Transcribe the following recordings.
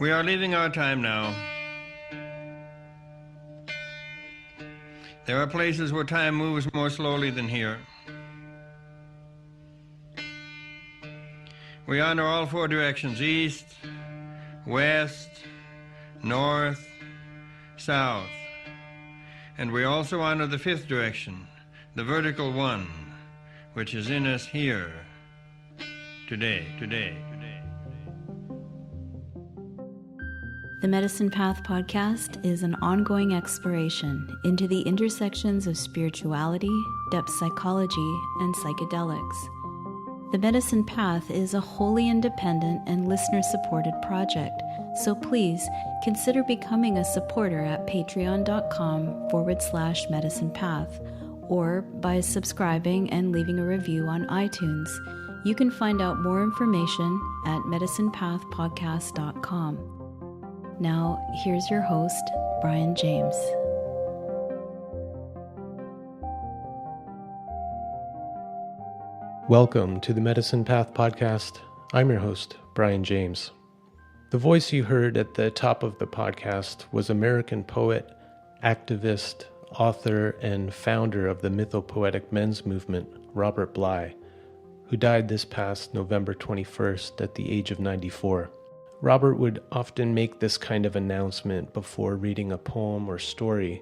We are leaving our time now. There are places where time moves more slowly than here. We honor all four directions: east, west, north, south. And we also honor the fifth direction, the vertical one, which is in us here, today. The Medicine Path podcast is an ongoing exploration into the intersections of spirituality, depth psychology, and psychedelics. The Medicine Path is a wholly independent and listener-supported project, so please consider becoming a supporter at patreon.com/medicinepath or by subscribing and leaving a review on iTunes. You can find out more information at medicinepathpodcast.com. Now, here's your host, Brian James. Welcome to the Medicine Path podcast. I'm your host, Brian James. The voice you heard at the top of the podcast was American poet, activist, author, and founder of the mythopoetic men's movement, Robert Bly, who died this past November 21st at the age of 94. Robert would often make this kind of announcement before reading a poem or story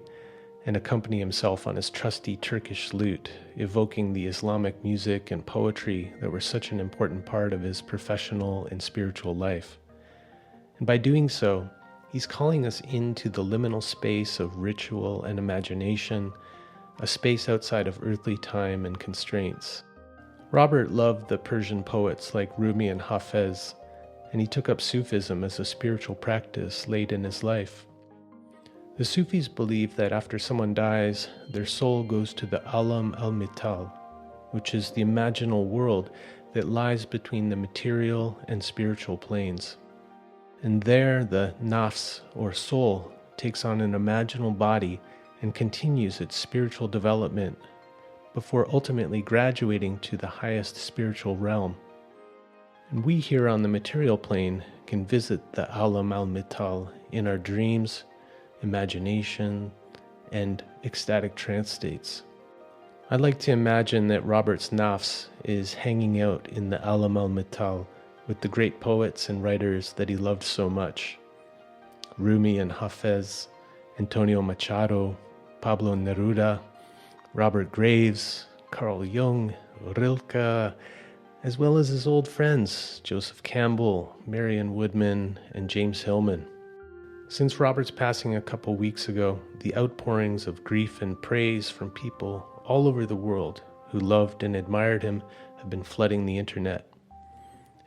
and accompany himself on his trusty Turkish lute, evoking the Islamic music and poetry that were such an important part of his professional and spiritual life. And by doing so, he's calling us into the liminal space of ritual and imagination, a space outside of earthly time and constraints. Robert loved the Persian poets like Rumi and Hafez, and he took up Sufism as a spiritual practice late in his life. The Sufis believe that after someone dies, their soul goes to the alam al-mittal, which is the imaginal world that lies between the material and spiritual planes. And there, the nafs, or soul, takes on an imaginal body and continues its spiritual development before ultimately graduating to the highest spiritual realm. And we here on the material plane can visit the alam al-mittal in our dreams, imagination, and ecstatic trance states. I'd like to imagine that Robert's nafs is hanging out in the alam al-mittal with the great poets and writers that he loved so much: Rumi and Hafez, Antonio Machado, Pablo Neruda, Robert Graves, Carl Jung, Rilke, as well as his old friends, Joseph Campbell, Marion Woodman, and James Hillman. Since Robert's passing a couple weeks ago, the outpourings of grief and praise from people all over the world who loved and admired him have been flooding the internet.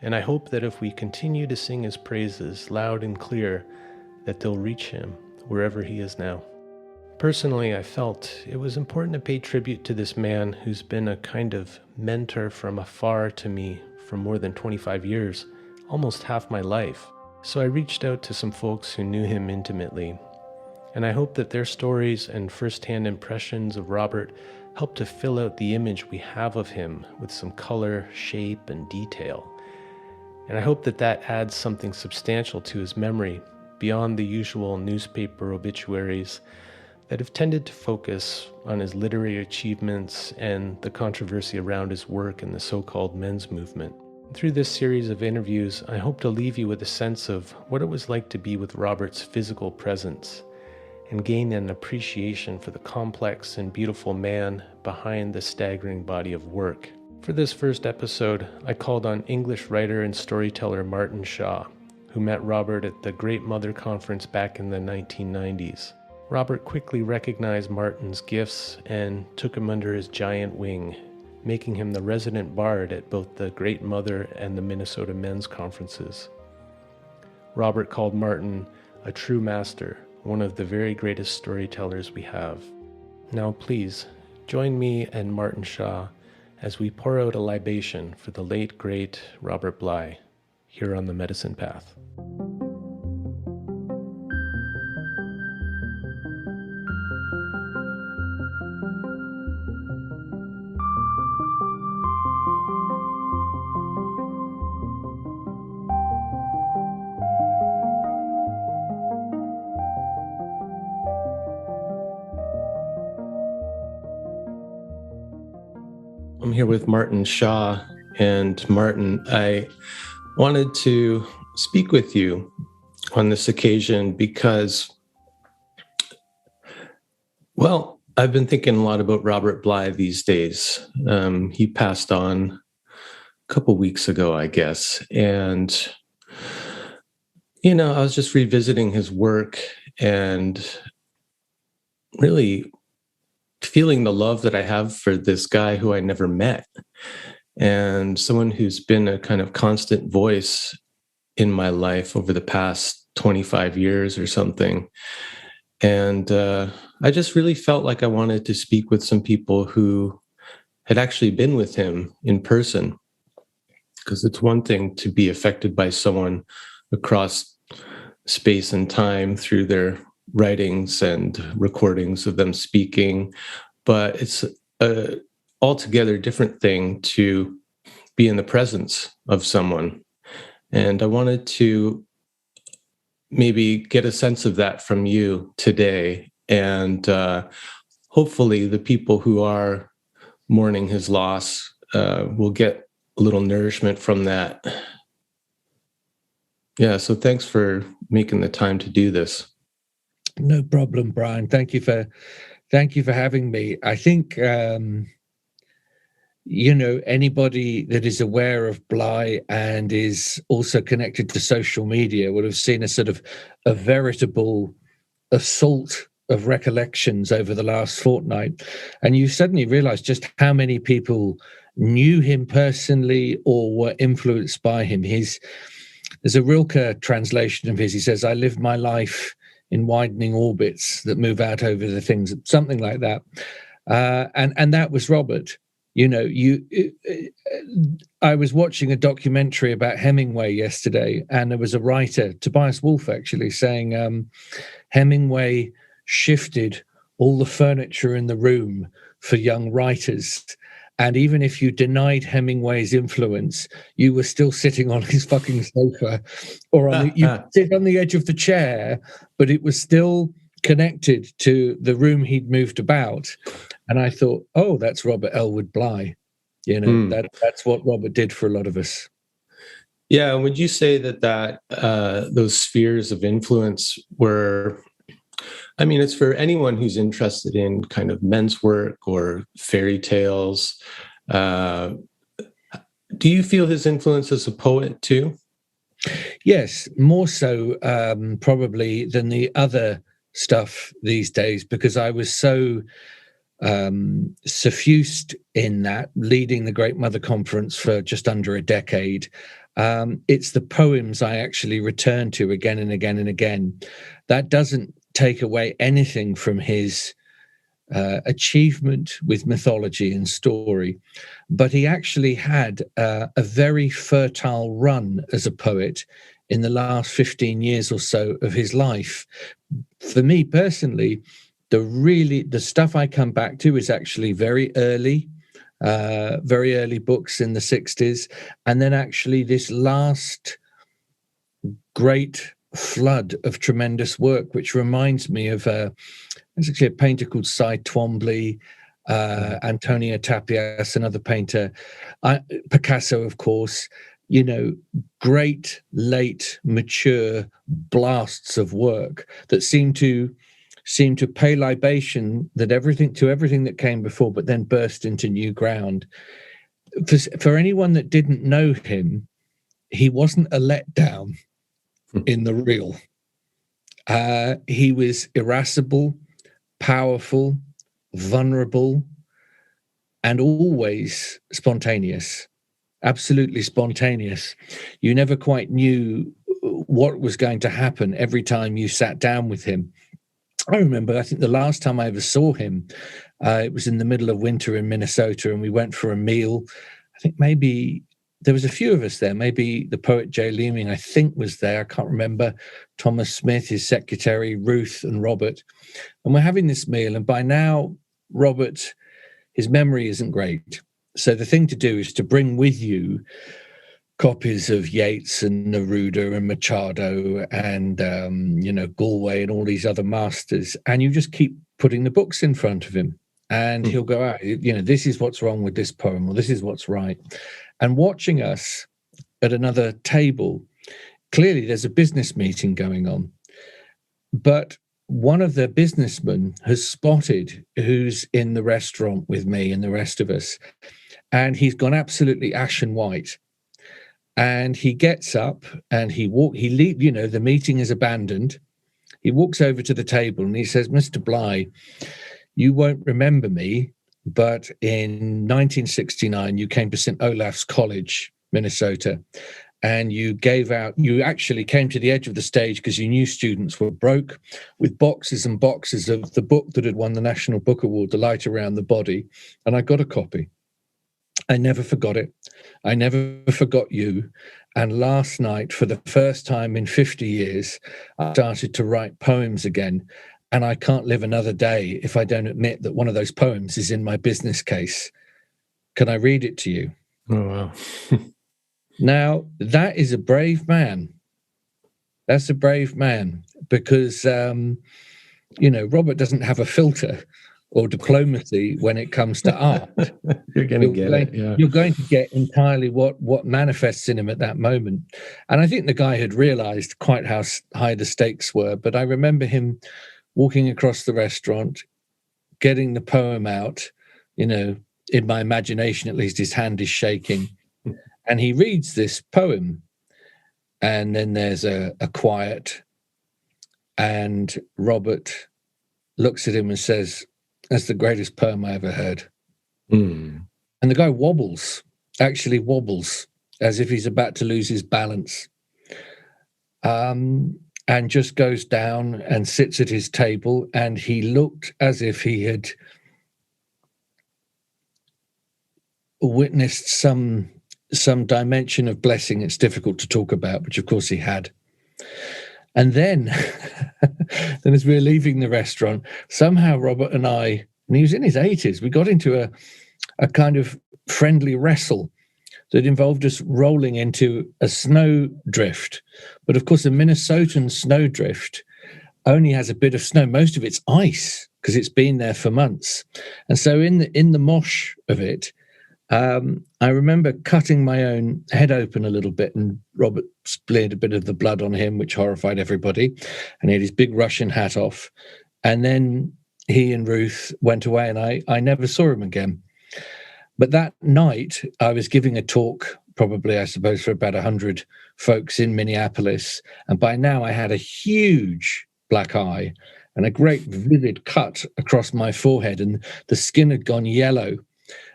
And I hope that if we continue to sing his praises loud and clear, that they'll reach him wherever he is now. Personally, I felt it was important to pay tribute to this man who's been a kind of mentor from afar to me for more than 25 years, almost half my life. So I reached out to some folks who knew him intimately, and I hope that their stories and first-hand impressions of Robert help to fill out the image we have of him with some color, shape, and detail. And I hope that that adds something substantial to his memory beyond the usual newspaper obituaries that have tended to focus on his literary achievements and the controversy around his work in the so-called men's movement. Through this series of interviews, I hope to leave you with a sense of what it was like to be with Robert's physical presence and gain an appreciation for the complex and beautiful man behind the staggering body of work. For this first episode, I called on English writer and storyteller Martin Shaw, who met Robert at the Great Mother Conference back in the 1990s. Robert quickly recognized Martin's gifts and took him under his giant wing, making him the resident bard at both the Great Mother and the Minnesota Men's Conferences. Robert called Martin a true master, one of the very greatest storytellers we have. Now please, join me and Martin Shaw as we pour out a libation for the late, great Robert Bly here on the Medicine Path. I'm here with Martin Shaw. And Martin, I wanted to speak with you on this occasion because, well, I've been thinking a lot about Robert Bly these days. He passed on a couple weeks ago, I guess. And, I was just revisiting his work and really feeling the love that I have for this guy who I never met, and someone who's been a kind of constant voice in my life over the past 25 years or something. And I just really felt like I wanted to speak with some people who had actually been with him in person, because it's one thing to be affected by someone across space and time through their writings and recordings of them speaking, but it's a altogether different thing to be in the presence of someone. And I wanted to maybe get a sense of that from you today. And hopefully the people who are mourning his loss will get a little nourishment from that. Yeah, so thanks for making the time to do this. No problem, Brian. Thank you for having me. I think anybody that is aware of Bly and is also connected to social media would have seen a sort of a veritable assault of recollections over the last fortnight, and you suddenly realize just how many people knew him personally or were influenced by him. There's a Rilke translation of his. He says, "I live my life in widening orbits that move out over the things," something like that. And that was Robert. I was watching a documentary about Hemingway yesterday, and there was a writer, Tobias Wolff, actually saying Hemingway shifted all the furniture in the room for young writers. And even if you denied Hemingway's influence, you were still sitting on his fucking sofa, or you sit on the edge of the chair, but it was still connected to the room he'd moved about. And I thought, oh, that's Robert Elwood Bly. That's what Robert did for a lot of us. Yeah, would you say that those spheres of influence were? I mean, it's for anyone who's interested in kind of men's work or fairy tales. Do you feel his influence as a poet too? Yes, more so probably than the other stuff these days, because I was so suffused in that, leading the Great Mother Conference for just under a decade. It's the poems I actually return to again and again and again. That doesn't take away anything from his achievement with mythology and story, but he actually had a very fertile run as a poet in the last 15 years or so of his life. For me personally, the stuff I come back to is actually very early books in the 60s, and then actually this last great flood of tremendous work, which reminds me of there's actually a painter called Cy Twombly, Antonio Tapias, another painter, Picasso, of course. Great, late, mature blasts of work that seem to pay libation to everything that came before, but then burst into new ground. For anyone that didn't know him, he wasn't a letdown in the real. He was irascible, powerful, vulnerable, and always spontaneous. Absolutely spontaneous. You never quite knew what was going to happen every time you sat down with him. I remember, I think the last time I ever saw him, it was in the middle of winter in Minnesota, and we went for a meal. I think maybe there was a few of us there. Maybe the poet Jay Leeming, I think, was there. I can't remember. Thomas Smith, his secretary, Ruth, and Robert. And we're having this meal, and by now, Robert, his memory isn't great. So the thing to do is to bring with you copies of Yeats and Neruda and Machado and, Galway and all these other masters. And you just keep putting the books in front of him. And he'll go out, this is what's wrong with this poem, or this is what's right. And watching us at another table, clearly there's a business meeting going on. But one of the businessmen has spotted who's in the restaurant with me and the rest of us. And he's gone absolutely ashen white. And he gets up and he leaves, the meeting is abandoned. He walks over to the table and he says, "Mr. Bly, you won't remember me, but in 1969, you came to St. Olaf's College, Minnesota, and you actually came to the edge of the stage because you knew students were broke, with boxes and boxes of the book that had won the National Book Award, The Light Around the Body, and I got a copy. I never forgot it. I never forgot you. And last night, for the first time in 50 years, I started to write poems again. And I can't live another day if I don't admit that one of those poems is in my business case. Can I read it to you?" Oh, wow. Now, that is a brave man. That's a brave man because, Robert doesn't have a filter or diplomacy when it comes to art. You're going to get it. Yeah. You're going to get entirely what manifests in him at that moment. And I think the guy had realized quite how high the stakes were. But I remember him walking across the restaurant, getting the poem out, in my imagination, at least his hand is shaking. And he reads this poem. And then there's a quiet. And Robert looks at him and says, "That's the greatest poem I ever heard." And the guy actually wobbles, as if he's about to lose his balance. And just goes down and sits at his table. And he looked as if he had witnessed some dimension of blessing it's difficult to talk about, which of course he had. And then as we were leaving the restaurant, somehow Robert and I, and he was in his 80s, we got into a kind of friendly wrestle that involved us rolling into a snowdrift. But of course, a Minnesotan snowdrift only has a bit of snow. Most of it's ice because it's been there for months. And so in the mosh of it, I remember cutting my own head open a little bit, and Robert splattered a bit of the blood on him, which horrified everybody. And he had his big Russian hat off. And then he and Ruth went away, and I never saw him again. But that night, I was giving a talk, probably, I suppose, for about 100 folks in Minneapolis. And by now, I had a huge black eye and a great vivid cut across my forehead, and the skin had gone yellow.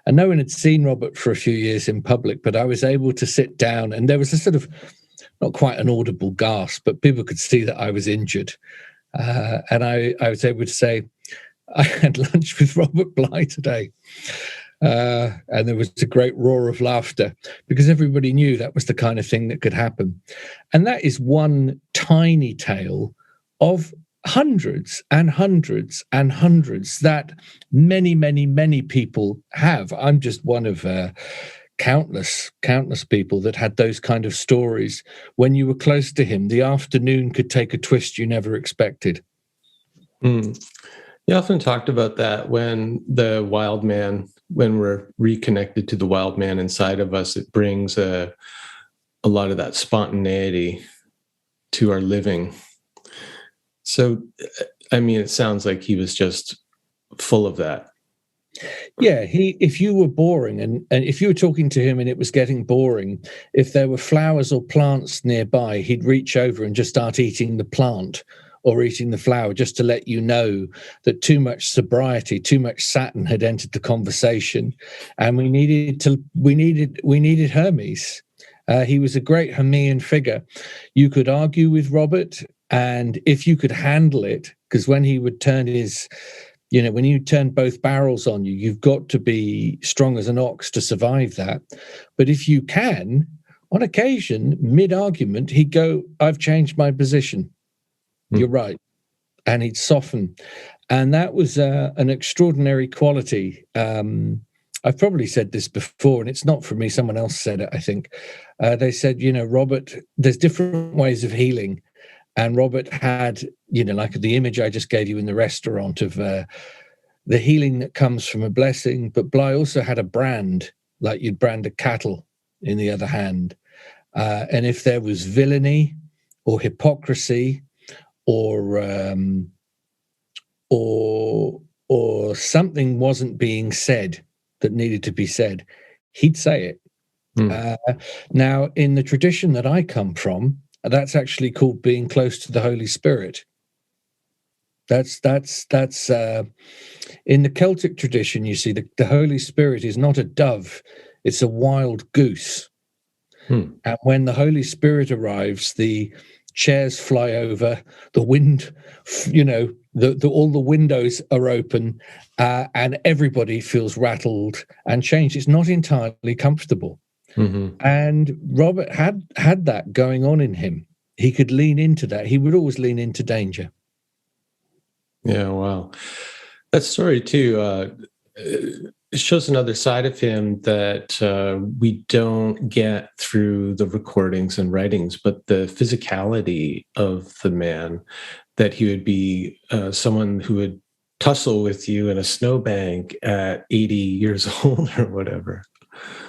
And no one had seen Robert for a few years in public, but I was able to sit down, and there was a sort of, not quite an audible gasp, but people could see that I was injured. And I was able to say, "I had lunch with Robert Bly today." And there was a great roar of laughter because everybody knew that was the kind of thing that could happen. And that is one tiny tale of hundreds and hundreds and hundreds that many, many, many people have. I'm just one of countless people that had those kind of stories. When you were close to him, the afternoon could take a twist you never expected. You often talked about that when we're reconnected to the wild man inside of us, it brings a lot of that spontaneity to our living. So, I mean, it sounds like he was just full of that. Yeah, if you were boring and if you were talking to him and it was getting boring, if there were flowers or plants nearby, he'd reach over and just start eating the plant or eating the flower, just to let you know that too much sobriety, too much Saturn had entered the conversation, and we needed Hermes. He was a great Hermean figure. You could argue with Robert, and if you could handle it, because when he would turn when you turn both barrels on you, you've got to be strong as an ox to survive that. But if you can, on occasion, mid-argument, he'd go, "I've changed my position. You're right." And he'd soften. And that was an extraordinary quality. I've probably said this before, and it's not for me. Someone else said it, I think. They said, Robert, there's different ways of healing. And Robert had, like the image I just gave you in the restaurant of the healing that comes from a blessing. But Bly also had a brand, like you'd brand a cattle in the other hand. And if there was villainy or hypocrisy or something wasn't being said that needed to be said, he'd say it. Now, in the tradition that I come from, that's actually called being close to the Holy Spirit. That's in the Celtic tradition. You see, the Holy Spirit is not a dove; it's a wild goose. And when the Holy Spirit arrives, the chairs fly over, the wind, all the windows are open, and everybody feels rattled and changed. It's not entirely comfortable. And Robert had that going on in him. He could lean into that. He would always lean into danger. Yeah, wow. That story too, it shows another side of him that we don't get through the recordings and writings, but the physicality of the man, that he would be someone who would tussle with you in a snowbank at 80 years old or whatever.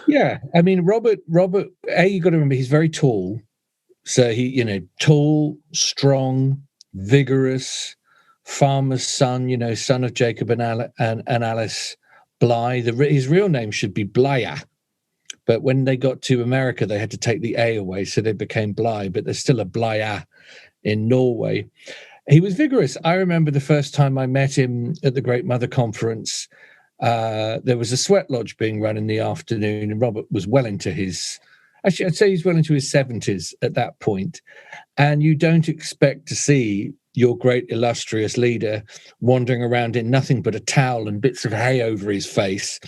Yeah, I mean, Robert, you got to remember, he's very tall. So he, tall, strong, vigorous, farmer's son, son of Jacob and Alice Bly. His real name should be Blya, but when they got to America, they had to take the A away, so they became Bly, but there's still a Blya in Norway. He was vigorous. I remember the first time I met him at the Great Mother Conference. There was a sweat lodge being run in the afternoon, and Robert was well into I'd say he's well into his 70s at that point. And you don't expect to see your great illustrious leader wandering around in nothing but a towel and bits of hay over his face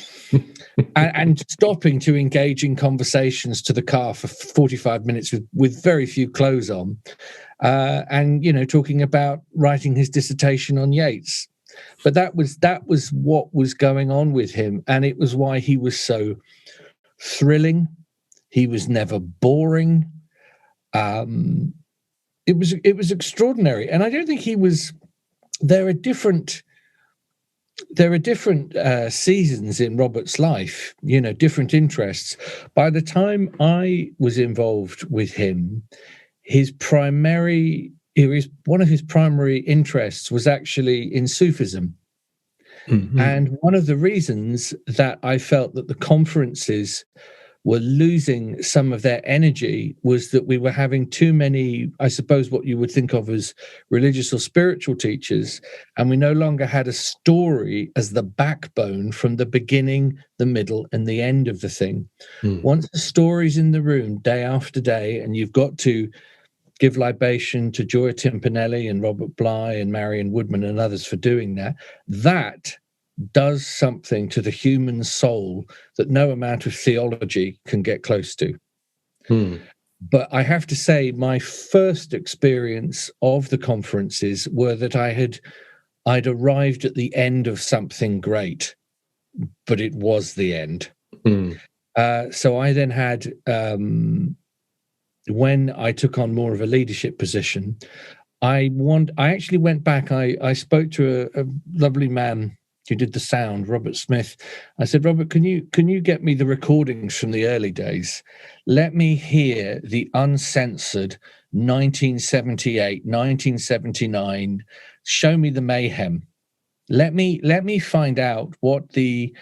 and stopping to engage in conversations to the car for 45 minutes with very few clothes on, and talking about writing his dissertation on Yeats. But that was what was going on with him, and it was why he was so thrilling. He was never boring. It was extraordinary, and I don't think he was. There are different seasons in Robert's life, different interests. By the time I was involved with him, one of his primary interests was actually in Sufism. And one of the reasons that I felt that the conferences were losing some of their energy was that we were having too many, I suppose, what you would think of as religious or spiritual teachers, and we no longer had a story as the backbone from the beginning, the middle, and the end of the thing. Once the story's in the room day after day, and you've got to give libation to Gioia Timpanelli and Robert Bly and Marion Woodman and others for doing that, that does something to the human soul that no amount of theology can get close to. But I have to say, my first experience of the conferences were that I'd arrived at the end of something great, but it was the end. So I then had, when I took on more of a leadership position, I actually went back. I spoke to a lovely man who did the sound, Robert Smith. I said, Robert, can you get me the recordings from the early days? Let me hear the uncensored 1978, 1979. Show me the mayhem. Let me find out what the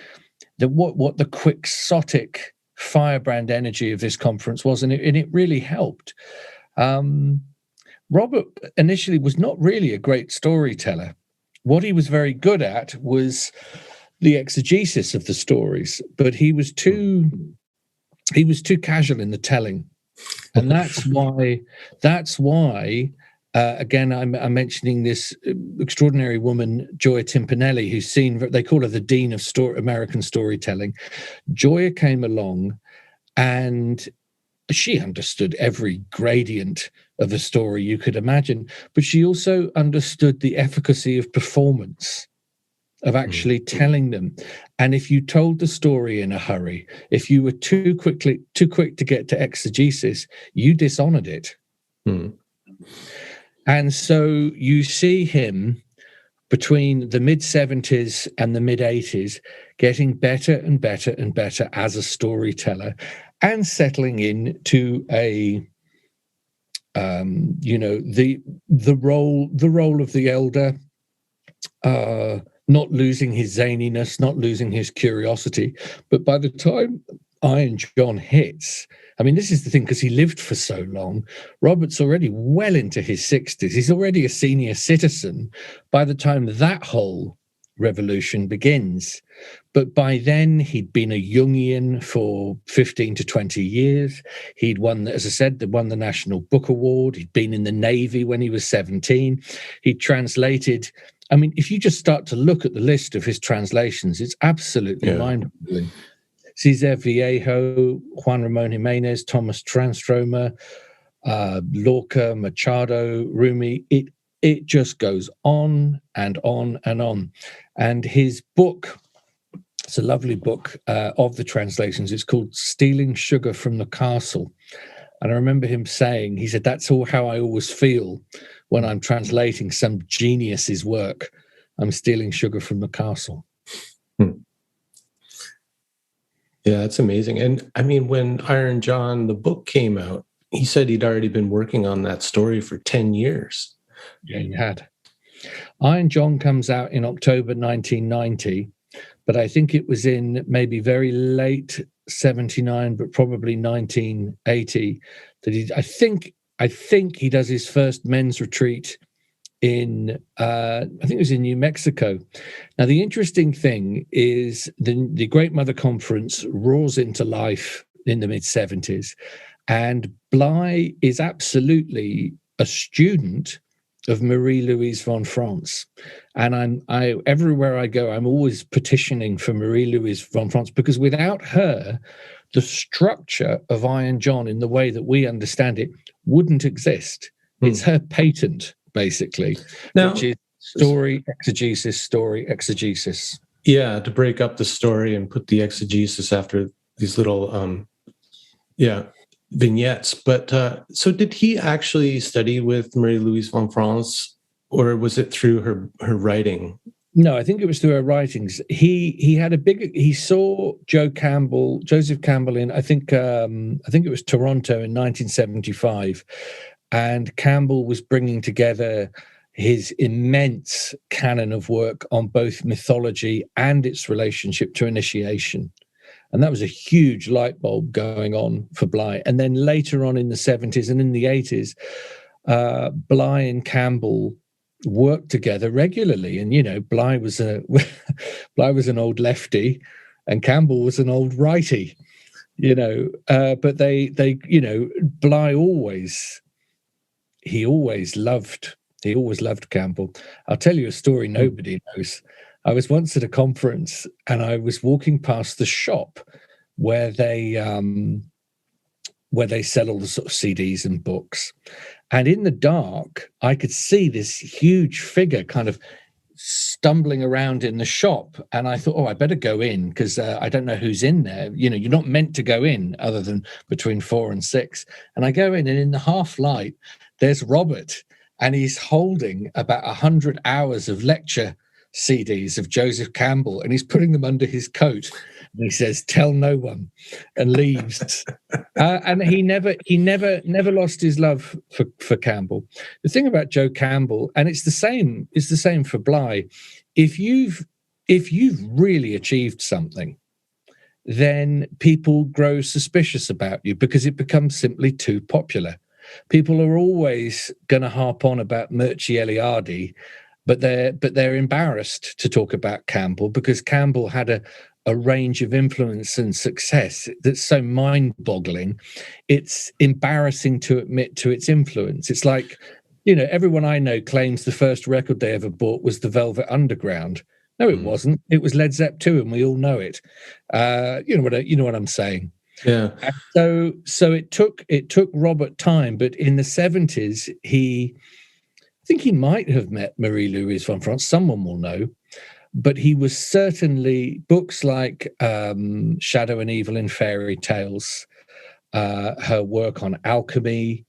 quixotic firebrand energy of this conference was, and it really helped. Robert initially was not really a great storyteller. What he was very good at was the exegesis of the stories, but he was too casual in the telling, and that's why. Again, I'm mentioning this extraordinary woman, Gioia Timpanelli, who's they call her the Dean of American Storytelling. Gioia came along and she understood every gradient of a story you could imagine, but she also understood the efficacy of performance, of actually telling them. And if you told the story in a hurry, if you were too quick to get to exegesis, you dishonored it. And so you see him between the mid-70s and the mid-80s, getting better and better and better as a storyteller, and settling into a the role of the elder, not losing his zaniness, not losing his curiosity. But by the time Iron John hits, I mean, this is the thing, because he lived for so long. Robert's already well into his 60s. He's already a senior citizen by the time that whole revolution begins. But by then, he'd been a Jungian for 15 to 20 years. He'd won, as I said, won the National Book Award. He'd been in the Navy when he was 17. He'd translated. I mean, if you just start to look at the list of his translations, it's absolutely mind-boggling. Cesar Viejo, Juan Ramon Jimenez, Thomas Transtromer, Lorca, Machado, Rumi. It just goes on and on and on. And his book, it's a lovely book of the translations. It's called Stealing Sugar from the Castle. And I remember him saying, he said, that's all how I always feel when I'm translating some genius's work. I'm stealing sugar from the castle. Yeah, that's amazing. And I mean, when Iron John, the book came out, he said he'd already been working on that story for 10 years. Yeah, he had. Iron John comes out in October 1990, but I think it was in maybe very late 79, but probably 1980 that I think he does his first men's retreat in I think it was in New Mexico. Now, the interesting thing is the Great Mother Conference roars into life in the mid-70s, and Bly is absolutely a student of Marie-Louise von France. And I everywhere I go, I'm always petitioning for Marie-Louise von France, because without her, the structure of Iron John in the way that we understand it wouldn't exist. It's her patent, basically, now, which is story, exegesis. Yeah, to break up the story and put the exegesis after these little vignettes. But so did he actually study with Marie-Louise von France, or was it through her writing? No, I think it was through her writings. He saw Joseph Campbell in I think it was Toronto in 1975, and Campbell was bringing together his immense canon of work on both mythology and its relationship to initiation. And that was a huge light bulb going on for Bly. And then later on in the 70s and in the 80s, Bly and Campbell worked together regularly. And, you know, Bly was an old lefty and Campbell was an old righty, you know, but they Bly always loved Campbell. I'll tell you a story nobody knows. I was once at a conference and I was walking past the shop where they sell all the sort of CDs and books. And in the dark, I could see this huge figure kind of stumbling around in the shop. And I thought, I better go in because I don't know who's in there. You know, you're not meant to go in other than between 4 and 6. And I go in, and in the half light, there's Robert, and he's holding about 100 hours of lecture CDs of Joseph Campbell, and he's putting them under his coat. And he says, "Tell no one," and leaves. And he never lost his love for Campbell. The thing about Joe Campbell, and it's the same for Bly. If you've really achieved something, then people grow suspicious about you because it becomes simply too popular. People are always going to harp on about Mircea Eliade, but they're embarrassed to talk about Campbell because Campbell had a range of influence and success that's so mind-boggling. It's embarrassing to admit to its influence. It's like, you know, everyone I know claims the first record they ever bought was the Velvet Underground. No, it wasn't. It was Led Zepp 2, and we all know it. You know what I'm saying. Yeah. And so it took Robert time, but in the 70s, I think he might have met Marie-Louise von France. Someone will know, but he was certainly books like Shadow and Evil in Fairy Tales, her work on alchemy,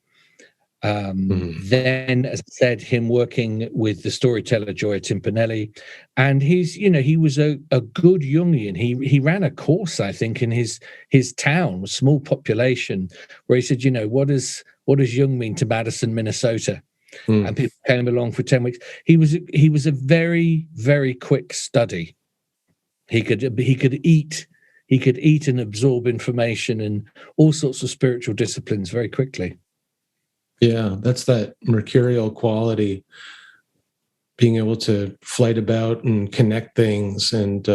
Then, as I said, him working with the storyteller Gioia Timpanelli, and he was a good Jungian. He ran a course, I think, in his town, a small population, where he said, what does Jung mean to Madison, Minnesota? And people came along for 10 weeks. He was a very, very quick study. He could eat and absorb information and all sorts of spiritual disciplines very quickly. Yeah, that's that mercurial quality, being able to flight about and connect things, and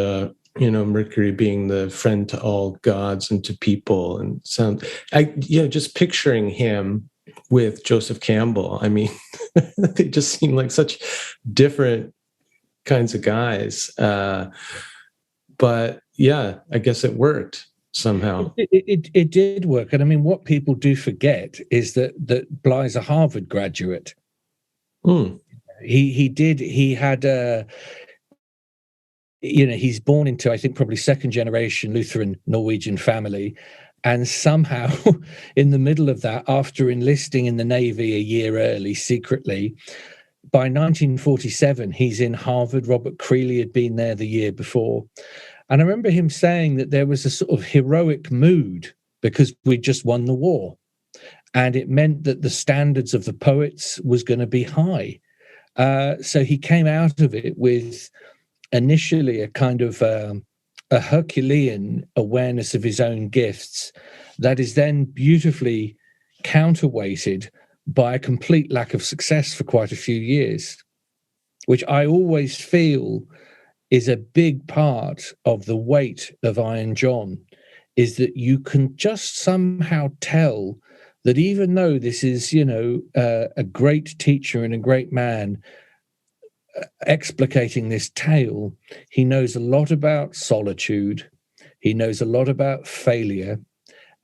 Mercury being the friend to all gods and to people. And just picturing him with Joseph Campbell. I mean, they just seem like such different kinds of guys. But yeah, I guess it worked somehow. It did work. And I mean, what people do forget is that Bly's a Harvard graduate. He's born into, I think, probably second generation Lutheran Norwegian family. And somehow in the middle of that, after enlisting in the Navy a year early secretly, by 1947, he's in Harvard. Robert Creeley had been there the year before. And I remember him saying that there was a sort of heroic mood because we'd just won the war. And it meant that the standards of the poets was going to be high. So he came out of it with initially a kind of a Herculean awareness of his own gifts that is then beautifully counterweighted by a complete lack of success for quite a few years, which I always feel is a big part of the weight of Iron John, is that you can just somehow tell that even though this is, a great teacher and a great man explicating this tale, he knows a lot about solitude, he knows a lot about failure,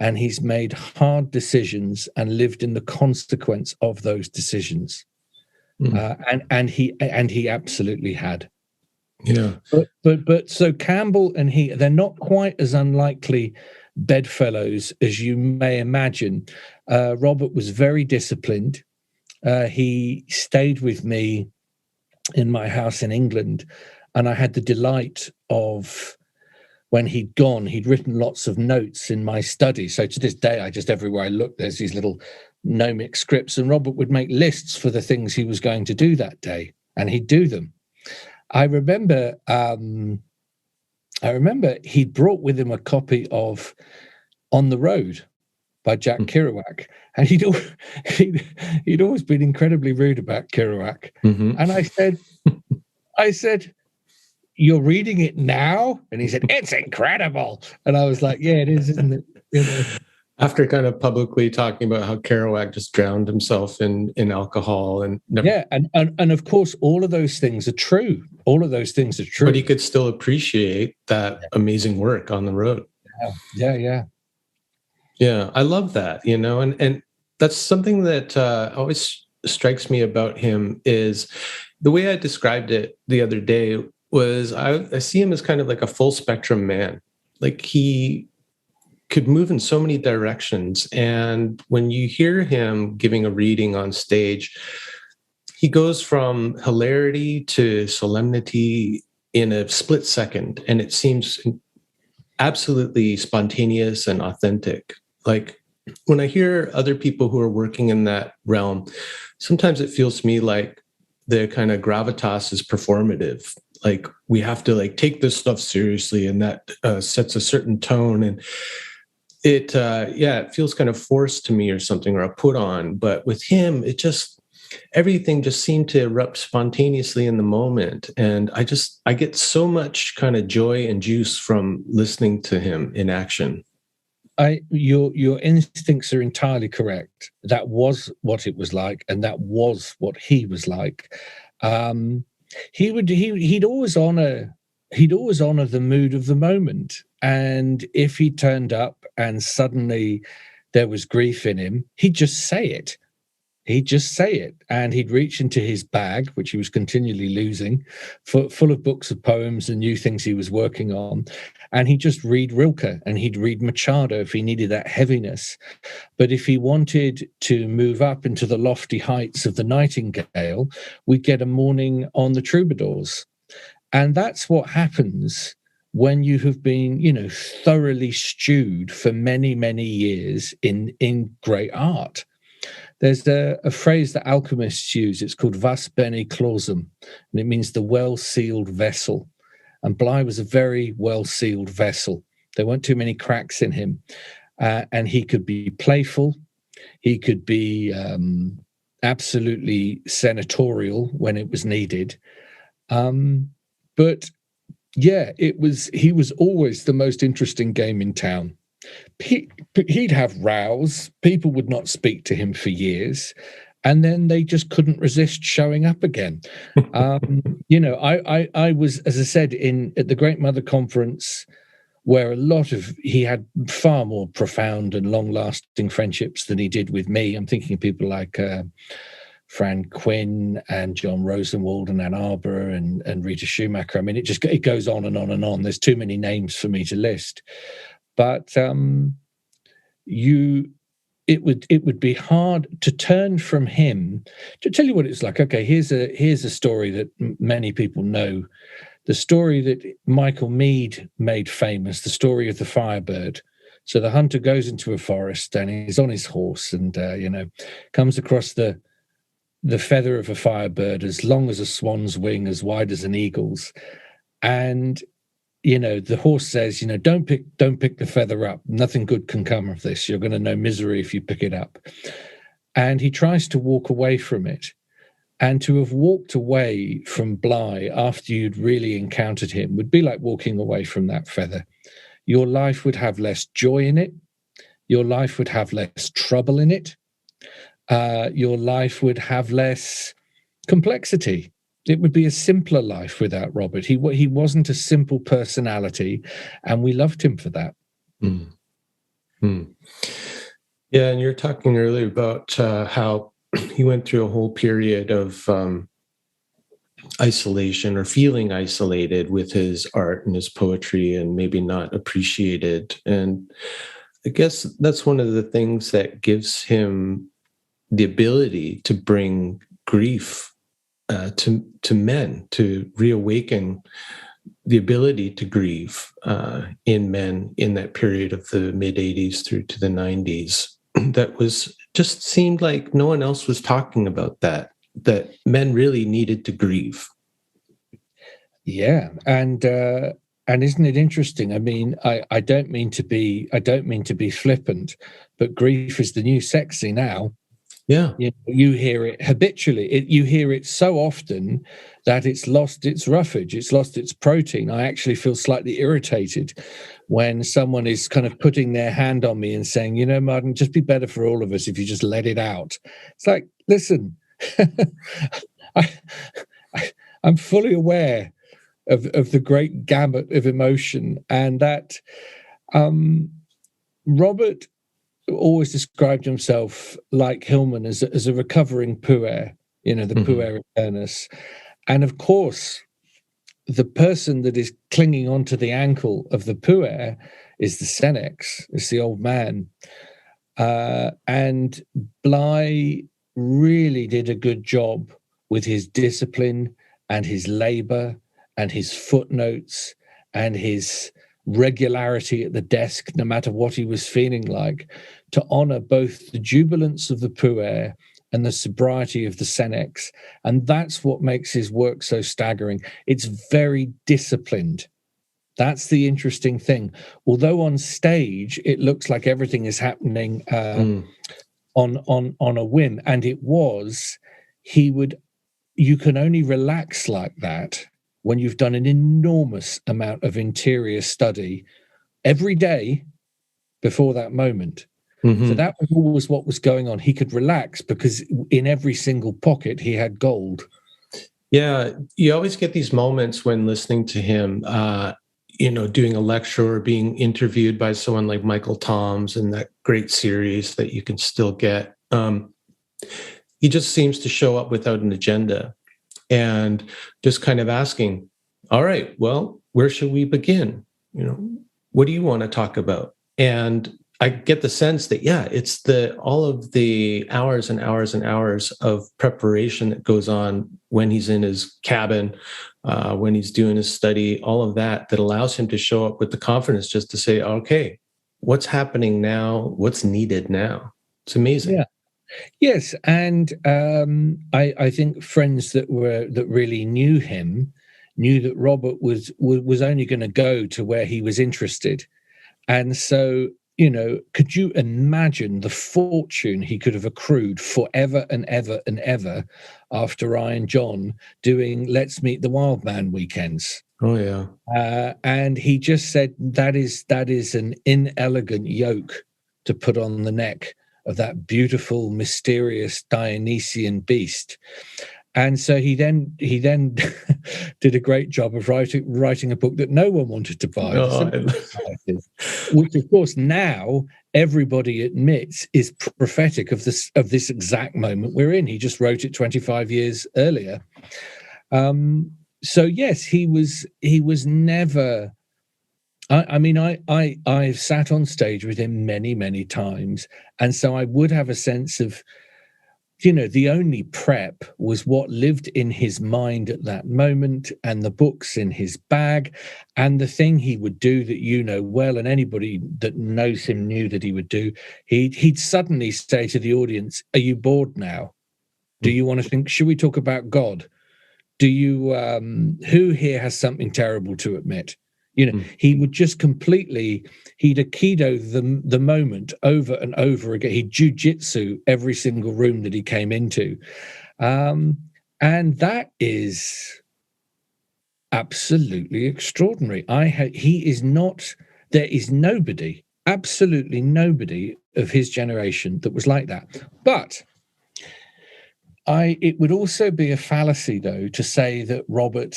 and he's made hard decisions and lived in the consequence of those decisions. And he absolutely had. Yeah. But so Campbell and they're not quite as unlikely bedfellows as you may imagine. Robert was very disciplined. He stayed with me in my house in England, and I had the delight of, when he'd gone, he'd written lots of notes in my study. So to this day, everywhere I look, there's these little gnomic scripts, and Robert would make lists for the things he was going to do that day, and he'd do them. I remember he brought with him a copy of On the Road by Jack Kerouac, and he'd always been incredibly rude about Kerouac. And I said, "You're reading it now?" And he said, "It's incredible." And I was like, "Yeah, it is, isn't it?" After kind of publicly talking about how Kerouac just drowned himself in alcohol and never... Yeah, and of course, all of those things are true. All of those things are true. But he could still appreciate that amazing work on the road. Yeah, I love that, and that's something that always strikes me about him, is the way I described it the other day was I see him as kind of like a full spectrum man. Like, he could move in so many directions. And when you hear him giving a reading on stage, he goes from hilarity to solemnity in a split second. And it seems absolutely spontaneous and authentic. Like, when I hear other people who are working in that realm, sometimes it feels to me like the kind of gravitas is performative. Like, we have to take this stuff seriously, and that sets a certain tone. And it feels kind of forced to me or something, or a put on. But with him, everything just seemed to erupt spontaneously in the moment. And I get so much kind of joy and juice from listening to him in action. Your instincts are entirely correct. That was what it was like, and that was what he was like. He'd always honor the mood of the moment. And if he turned up and suddenly there was grief in him, he'd just say it. He'd just say it, and he'd reach into his bag, which he was continually losing, full of books of poems and new things he was working on, and he'd just read Rilke, and he'd read Machado if he needed that heaviness. But if he wanted to move up into the lofty heights of the Nightingale, we'd get a morning on the Troubadours. And that's what happens when you have been, thoroughly stewed for many, many years in great art. There's a phrase that alchemists use. It's called vas bene clausum, and it means the well-sealed vessel. And Bly was a very well-sealed vessel. There weren't too many cracks in him. And he could be playful. He could be absolutely senatorial when it was needed. But yeah, he was always the most interesting game in town. He'd have rows. People would not speak to him for years, and then they just couldn't resist showing up again. I was, as I said, at the Great Mother Conference, where he had far more profound and long-lasting friendships than he did with me. I'm thinking of people like Fran Quinn and John Rosenwald and Ann Arbor and Rita Schumacher. I mean, it goes on and on and on. There's too many names for me to list. But it would be hard to turn from him. To tell you what it's like, okay, here's a story that many people know, the story that Michael Meade made famous, the story of the Firebird. So the hunter goes into a forest and he's on his horse and comes across the feather of a firebird as long as a swan's wing, as wide as an eagle's, and the horse says, don't pick the feather up. Nothing good can come of this. You're going to know misery if you pick it up. And he tries to walk away from it. And to have walked away from Bly after you'd really encountered him would be like walking away from that feather. Your life would have less joy in it. Your life would have less trouble in it. Your life would have less complexity. It would be a simpler life without Robert. He wasn't a simple personality, and we loved him for that. Mm. Mm. Yeah, and you're talking earlier about how he went through a whole period of isolation or feeling isolated with his art and his poetry and maybe not appreciated. And I guess that's one of the things that gives him the ability to bring grief to men, to reawaken the ability to grieve in men in that period of the mid-'80s through to the 90s. That was just seemed like no one else was talking about that men really needed to grieve. Yeah, and isn't it interesting? I mean, I don't mean to be flippant, but grief is the new sexy now. Yeah, you hear it habitually. You hear it so often that it's lost its roughage, it's lost its protein. I actually feel slightly irritated when someone is kind of putting their hand on me and saying, Martin, just be better for all of us if you just let it out. It's like, listen, I'm fully aware of the great gamut of emotion, and that Robert always described himself like Hillman as a recovering puer, the puer eternus. And of course, the person that is clinging onto the ankle of the puer is the senex, it's the old man. And Bly really did a good job with his discipline and his labor and his footnotes and his regularity at the desk, no matter what he was feeling like, to honor both the jubilance of the puer and the sobriety of the senex. And that's what makes his work so staggering. It's very disciplined. That's the interesting thing. Although on stage it looks like everything is happening on a whim, and it was, you can only relax like that when you've done an enormous amount of interior study every day before that moment. Mm-hmm. So that was always what was going on. He could relax because in every single pocket he had gold. Yeah, you always get these moments when listening to him, doing a lecture or being interviewed by someone like Michael Toms in that great series that you can still get. he just seems to show up without an agenda and just kind of asking, all right, well, where should we begin? What do you want to talk about? And I get the sense that, it's all of the hours and hours and hours of preparation that goes on when he's in his cabin, when he's doing his study, all of that allows him to show up with the confidence just to say, okay, what's happening now? What's needed now? It's amazing. Yeah. Yes, and I think friends that really knew him knew that Robert was only going to go to where he was interested, and so could you imagine the fortune he could have accrued forever and ever and ever after I and John doing Let's Meet the Wild Man weekends? Oh yeah, and he just said that is an inelegant yoke to put on the neck of that beautiful, mysterious Dionysian beast. And so he then did a great job of writing a book that no one wanted to buy, which of course now everybody admits is prophetic of this exact moment we're in. He just wrote it 25 years earlier. So yes, he was never. I've sat on stage with him many, many times, and so I would have a sense of, the only prep was what lived in his mind at that moment, and the books in his bag, and the thing he would do that well, and anybody that knows him knew that he would do. He'd suddenly say to the audience, "Are you bored now? Do you want to think? Should we talk about God? Do you? Who here has something terrible to admit?" He would just he'd aikido the moment over and over again. He'd jujitsu every single room that he came into. And that is absolutely extraordinary. There is nobody, absolutely nobody of his generation that was like that. But it would also be a fallacy, though, to say that Robert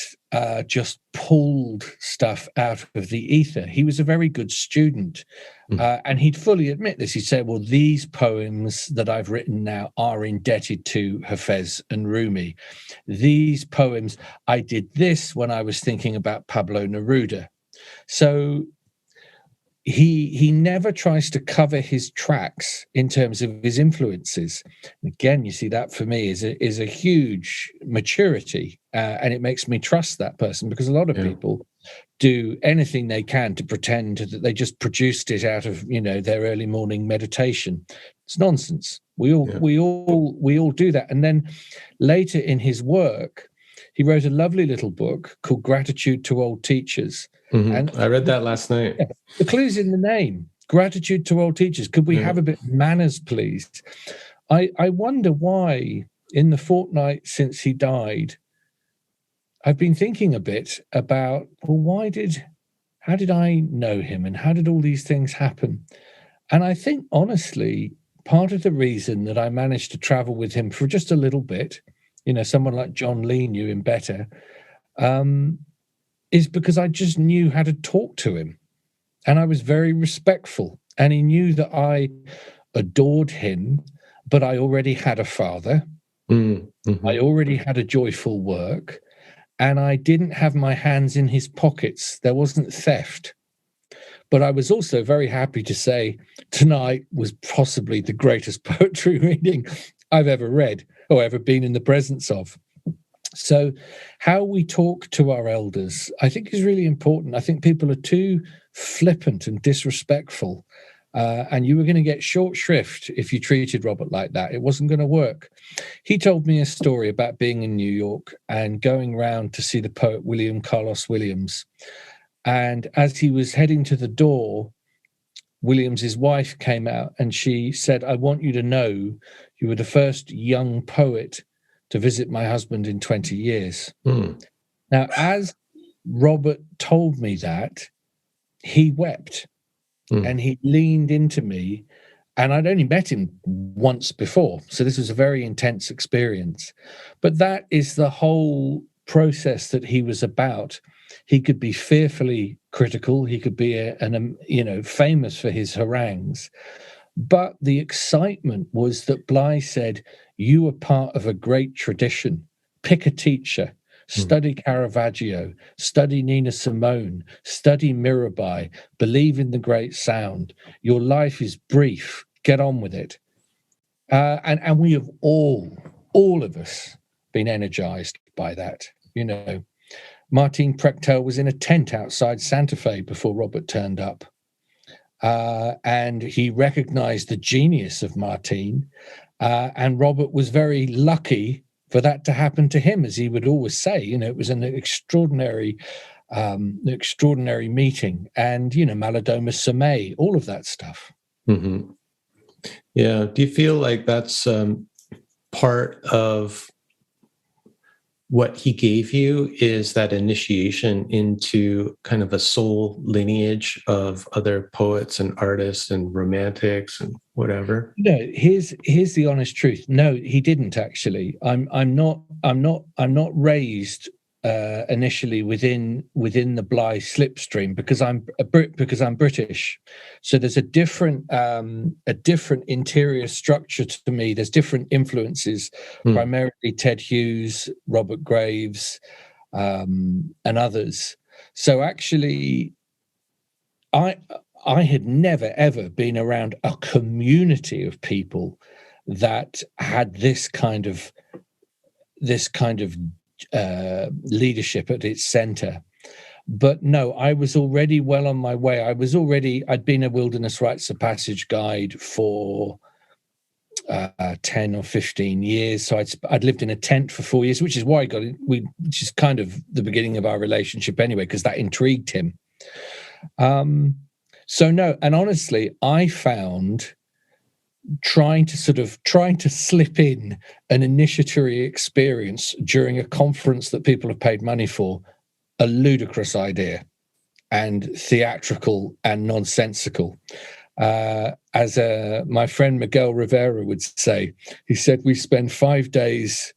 just pulled stuff out of the ether. He was a very good student, and he'd fully admit this. He'd say, well, these poems that I've written now are indebted to Hafez and Rumi. These poems, I did this when I was thinking about Pablo Neruda. So he never tries to cover his tracks in terms of his influences. Again, you see, that for me is a huge maturity, and it makes me trust that person, because a lot of people do anything they can to pretend that they just produced it out of their early morning meditation. It's nonsense. We all do that. And then later in his work, he wrote a lovely little book called Gratitude to Old Teachers. And I read that last night. The clue's in the name. Gratitude to old teachers. Could we have a bit of manners, please? I wonder why, in the fortnight since he died, I've been thinking a bit about, well, how did I know him, and how did all these things happen? And I think, honestly, part of the reason that I managed to travel with him for just a little bit, someone like John Lee knew him better, is because I just knew how to talk to him, and I was very respectful, and he knew that I adored him, but I already had a father. Mm-hmm. I already had a joyful work, and I didn't have my hands in his pockets. There wasn't theft. But I was also very happy to say tonight was possibly the greatest poetry reading I've ever read or ever been in the presence of. So how we talk to our elders, I think, is really important. I think people are too flippant and disrespectful, and you were going to get short shrift if you treated Robert like that. It wasn't going to work. He told me a story about being in New York and going round to see the poet William Carlos Williams. And as he was heading to the door, Williams's wife came out and she said, "I want you to know you were the first young poet to visit my husband in 20 years. Now, as Robert told me that, he wept and he leaned into me, and I'd only met him once before. So this was a very intense experience. But that is the whole process that he was about. He could be fearfully critical. He could be famous for his harangues. But the excitement was that Bly said, you are part of a great tradition. Pick a teacher, study Caravaggio, study Nina Simone, study Mirabai, believe in the great sound. Your life is brief. Get on with it. And we have all of us, been energized by that. You know, Martin Prechtel was in a tent outside Santa Fe before Robert turned up. And he recognized the genius of Martin. And Robert was very lucky for that to happen to him, as he would always say. You know, it was an extraordinary meeting. And, you know, Malidoma Sommet, all of that stuff. Mm-hmm. Yeah. Do you feel like that's part of what he gave you, is that initiation into kind of a soul lineage of other poets and artists and romantics and whatever? No, here's the honest truth. No, he didn't actually. I'm not raised initially within the Bly slipstream because I'm British. So there's a different interior structure to me. There's different influences, primarily Ted Hughes, Robert Graves, and others. So actually, I had never ever been around a community of people that had this kind of leadership at its center. But no, I was already well on my way. I'd been a wilderness rites of passage guide for 10 or 15 years. So I'd lived in a tent for 4 years, which is why which is kind of the beginning of our relationship anyway, because that intrigued him. So no, and honestly, I found trying to slip in an initiatory experience during a conference that people have paid money for a ludicrous idea and theatrical and nonsensical. As my friend Miguel Rivera would say, he said, we spend 5 days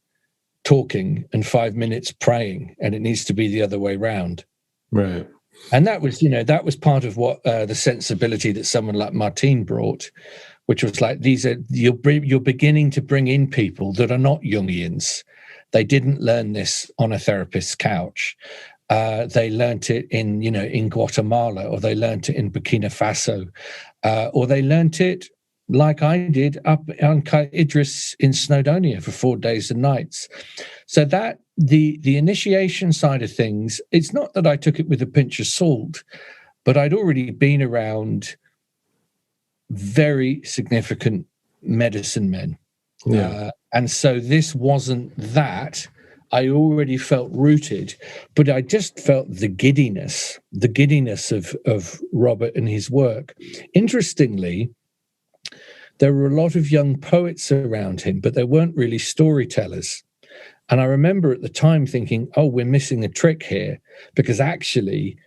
talking and 5 minutes praying, and it needs to be the other way round. Right. And that was part of what the sensibility that someone like Martin brought, which was like, you're beginning to bring in people that are not Jungians. They didn't learn this on a therapist's couch. They learnt it in Guatemala, or they learnt it in Burkina Faso, or they learnt it like I did up on Idris in Snowdonia for 4 days and nights. So that the initiation side of things, it's not that I took it with a pinch of salt, but I'd already been around very significant medicine men. Yeah. And so this wasn't that. I already felt rooted, but I just felt the giddiness of Robert and his work. Interestingly, there were a lot of young poets around him, but they weren't really storytellers. And I remember at the time thinking, oh, we're missing a trick here, because actually,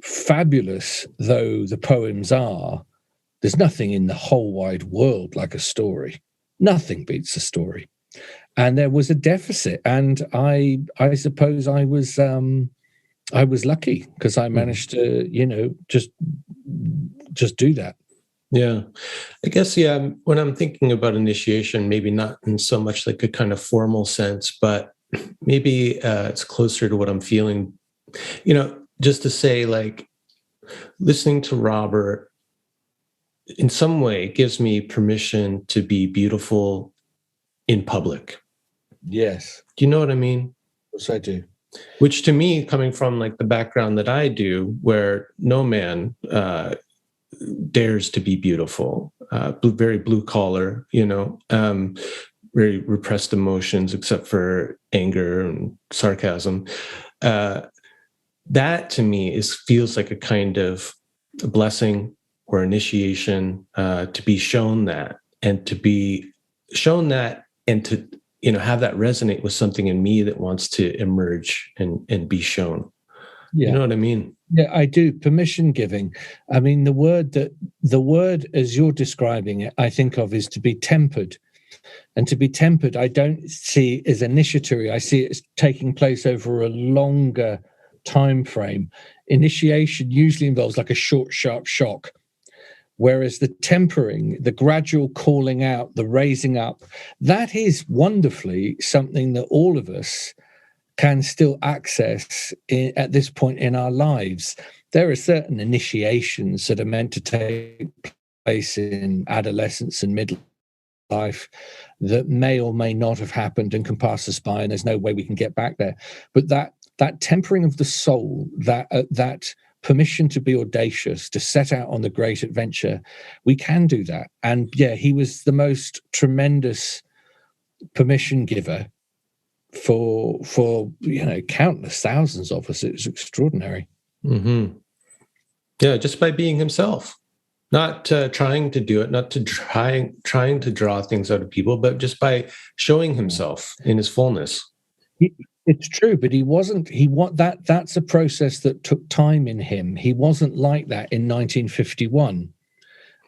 fabulous though the poems are, there's nothing in the whole wide world like a story. Nothing beats a story. And there was a deficit. And I suppose I was lucky, because I managed to, just do that. Yeah. I guess, when I'm thinking about initiation, maybe not in so much like a kind of formal sense, but maybe it's closer to what I'm feeling, just to say, like, listening to Robert in some way gives me permission to be beautiful in public. Yes. Do you know what I mean? Yes, I do. Which to me, coming from like the background that I do, where no man dares to be beautiful, very blue collar, very repressed emotions, except for anger and sarcasm. That to me feels like a kind of a blessing or initiation, to be shown that, and to be shown that, and to have that resonate with something in me that wants to emerge and be shown. Yeah. You know what I mean? Yeah, I do. Permission giving. I mean, the word as you're describing it, I think of is to be tempered. And to be tempered, I don't see as initiatory. I see it as taking place over a longer time frame. Initiation usually involves like a short, sharp shock, Whereas the tempering, the gradual calling out, the raising up, that is wonderfully something that all of us can still access at this point in our lives. There are certain initiations that are meant to take place in adolescence and midlife that may or may not have happened and can pass us by, and there's no way we can get back there. But that tempering of the soul, that permission to be audacious, to set out on the great adventure, we can do that. And yeah, he was the most tremendous permission giver for countless thousands of us. It was extraordinary. Mm-hmm. Yeah, just by being himself, not trying to do it, not to trying to draw things out of people, but just by showing himself in his fullness. It's true, but that's a process that took time in him. He wasn't like that in 1951.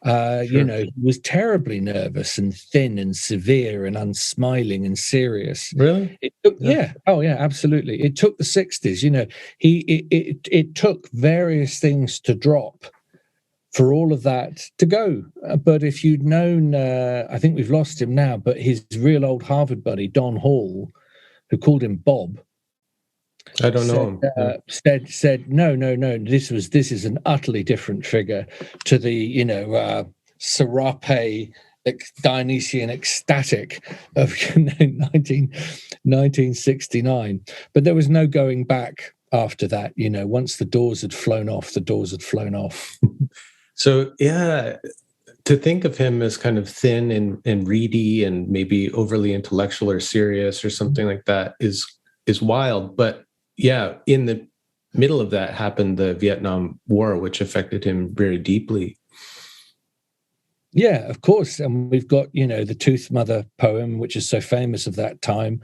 Sure. He was terribly nervous and thin and severe and unsmiling and serious. Really? Oh yeah, absolutely. It took the 60s. It took various things to drop for all of that to go. But if you'd known, I think we've lost him now, but his real old Harvard buddy, Don Hall, who called him Bob, I don't know him. Said no. This is an utterly different figure to the serape, Dionysian ecstatic of 1969. But there was no going back after that. Once the doors had flown off, the doors had flown off. So yeah, to think of him as kind of thin and reedy and maybe overly intellectual or serious or something like that is wild. But yeah, in the middle of that happened the Vietnam War, which affected him very deeply. Yeah, of course. And we've got, the Tooth Mother poem, which is so famous of that time.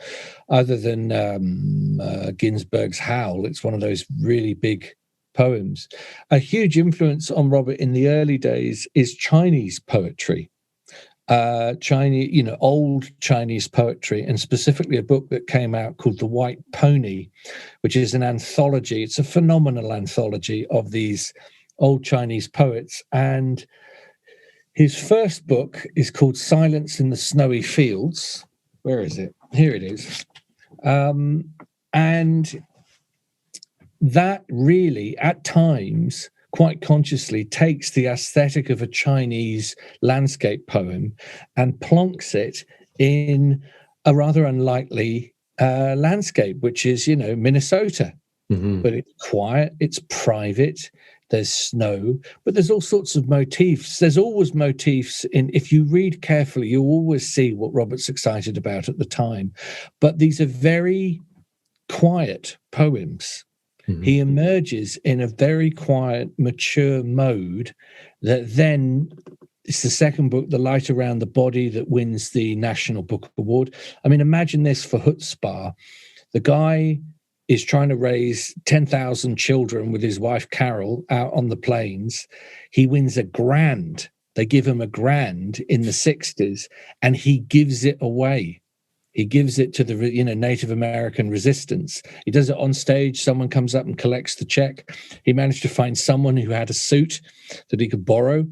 Other than Ginsberg's Howl, it's one of those really big poems. A huge influence on Robert in the early days is Chinese poetry. Old Chinese poetry, and specifically a book that came out called The White Pony, which is an anthology. It's a phenomenal anthology of these old Chinese poets. And his first book is called Silence in the Snowy Fields. Where is it? Here it is. And that really, at times, quite consciously takes the aesthetic of a Chinese landscape poem and plonks it in a rather unlikely landscape, which is, Minnesota. Mm-hmm. But it's quiet, it's private, there's snow, but there's all sorts of motifs. There's always motifs if you read carefully, you always see what Robert's excited about at the time. But these are very quiet poems. Mm-hmm. He emerges in a very quiet, mature mode that then it's the second book, The Light Around the Body, that wins the National Book Award. I mean, imagine this for Chutzpah. The guy is trying to raise 10,000 children with his wife, Carol, out on the plains. He wins $1,000. They give him $1,000 in the 60s, and he gives it away. He gives it to the Native American resistance. He does it on stage. Someone comes up and collects the check. He managed to find someone who had a suit that he could borrow.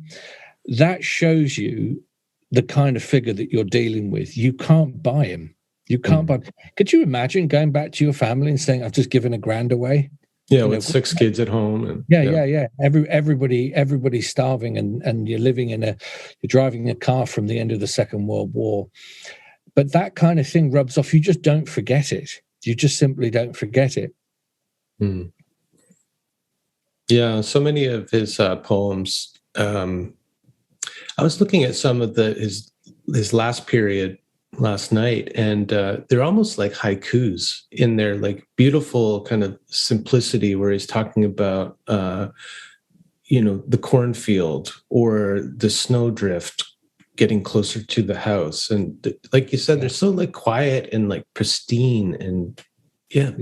That shows you the kind of figure that you're dealing with. You can't buy him. You can't buy. Could you imagine going back to your family and saying, "I've just given $1,000 away"? Yeah, with 6 kids at home. And, yeah. Everybody's starving, and you're you're driving a car from the end of the Second World War. But that kind of thing rubs off. You just don't forget it. You just simply don't forget it. Mm. Yeah, so many of his poems. I was looking at some of his last period last night, and they're almost like haikus in their like beautiful kind of simplicity, where he's talking about the cornfield or the snowdrift getting closer to the house, and like you said, they're so like quiet and like pristine, and yeah.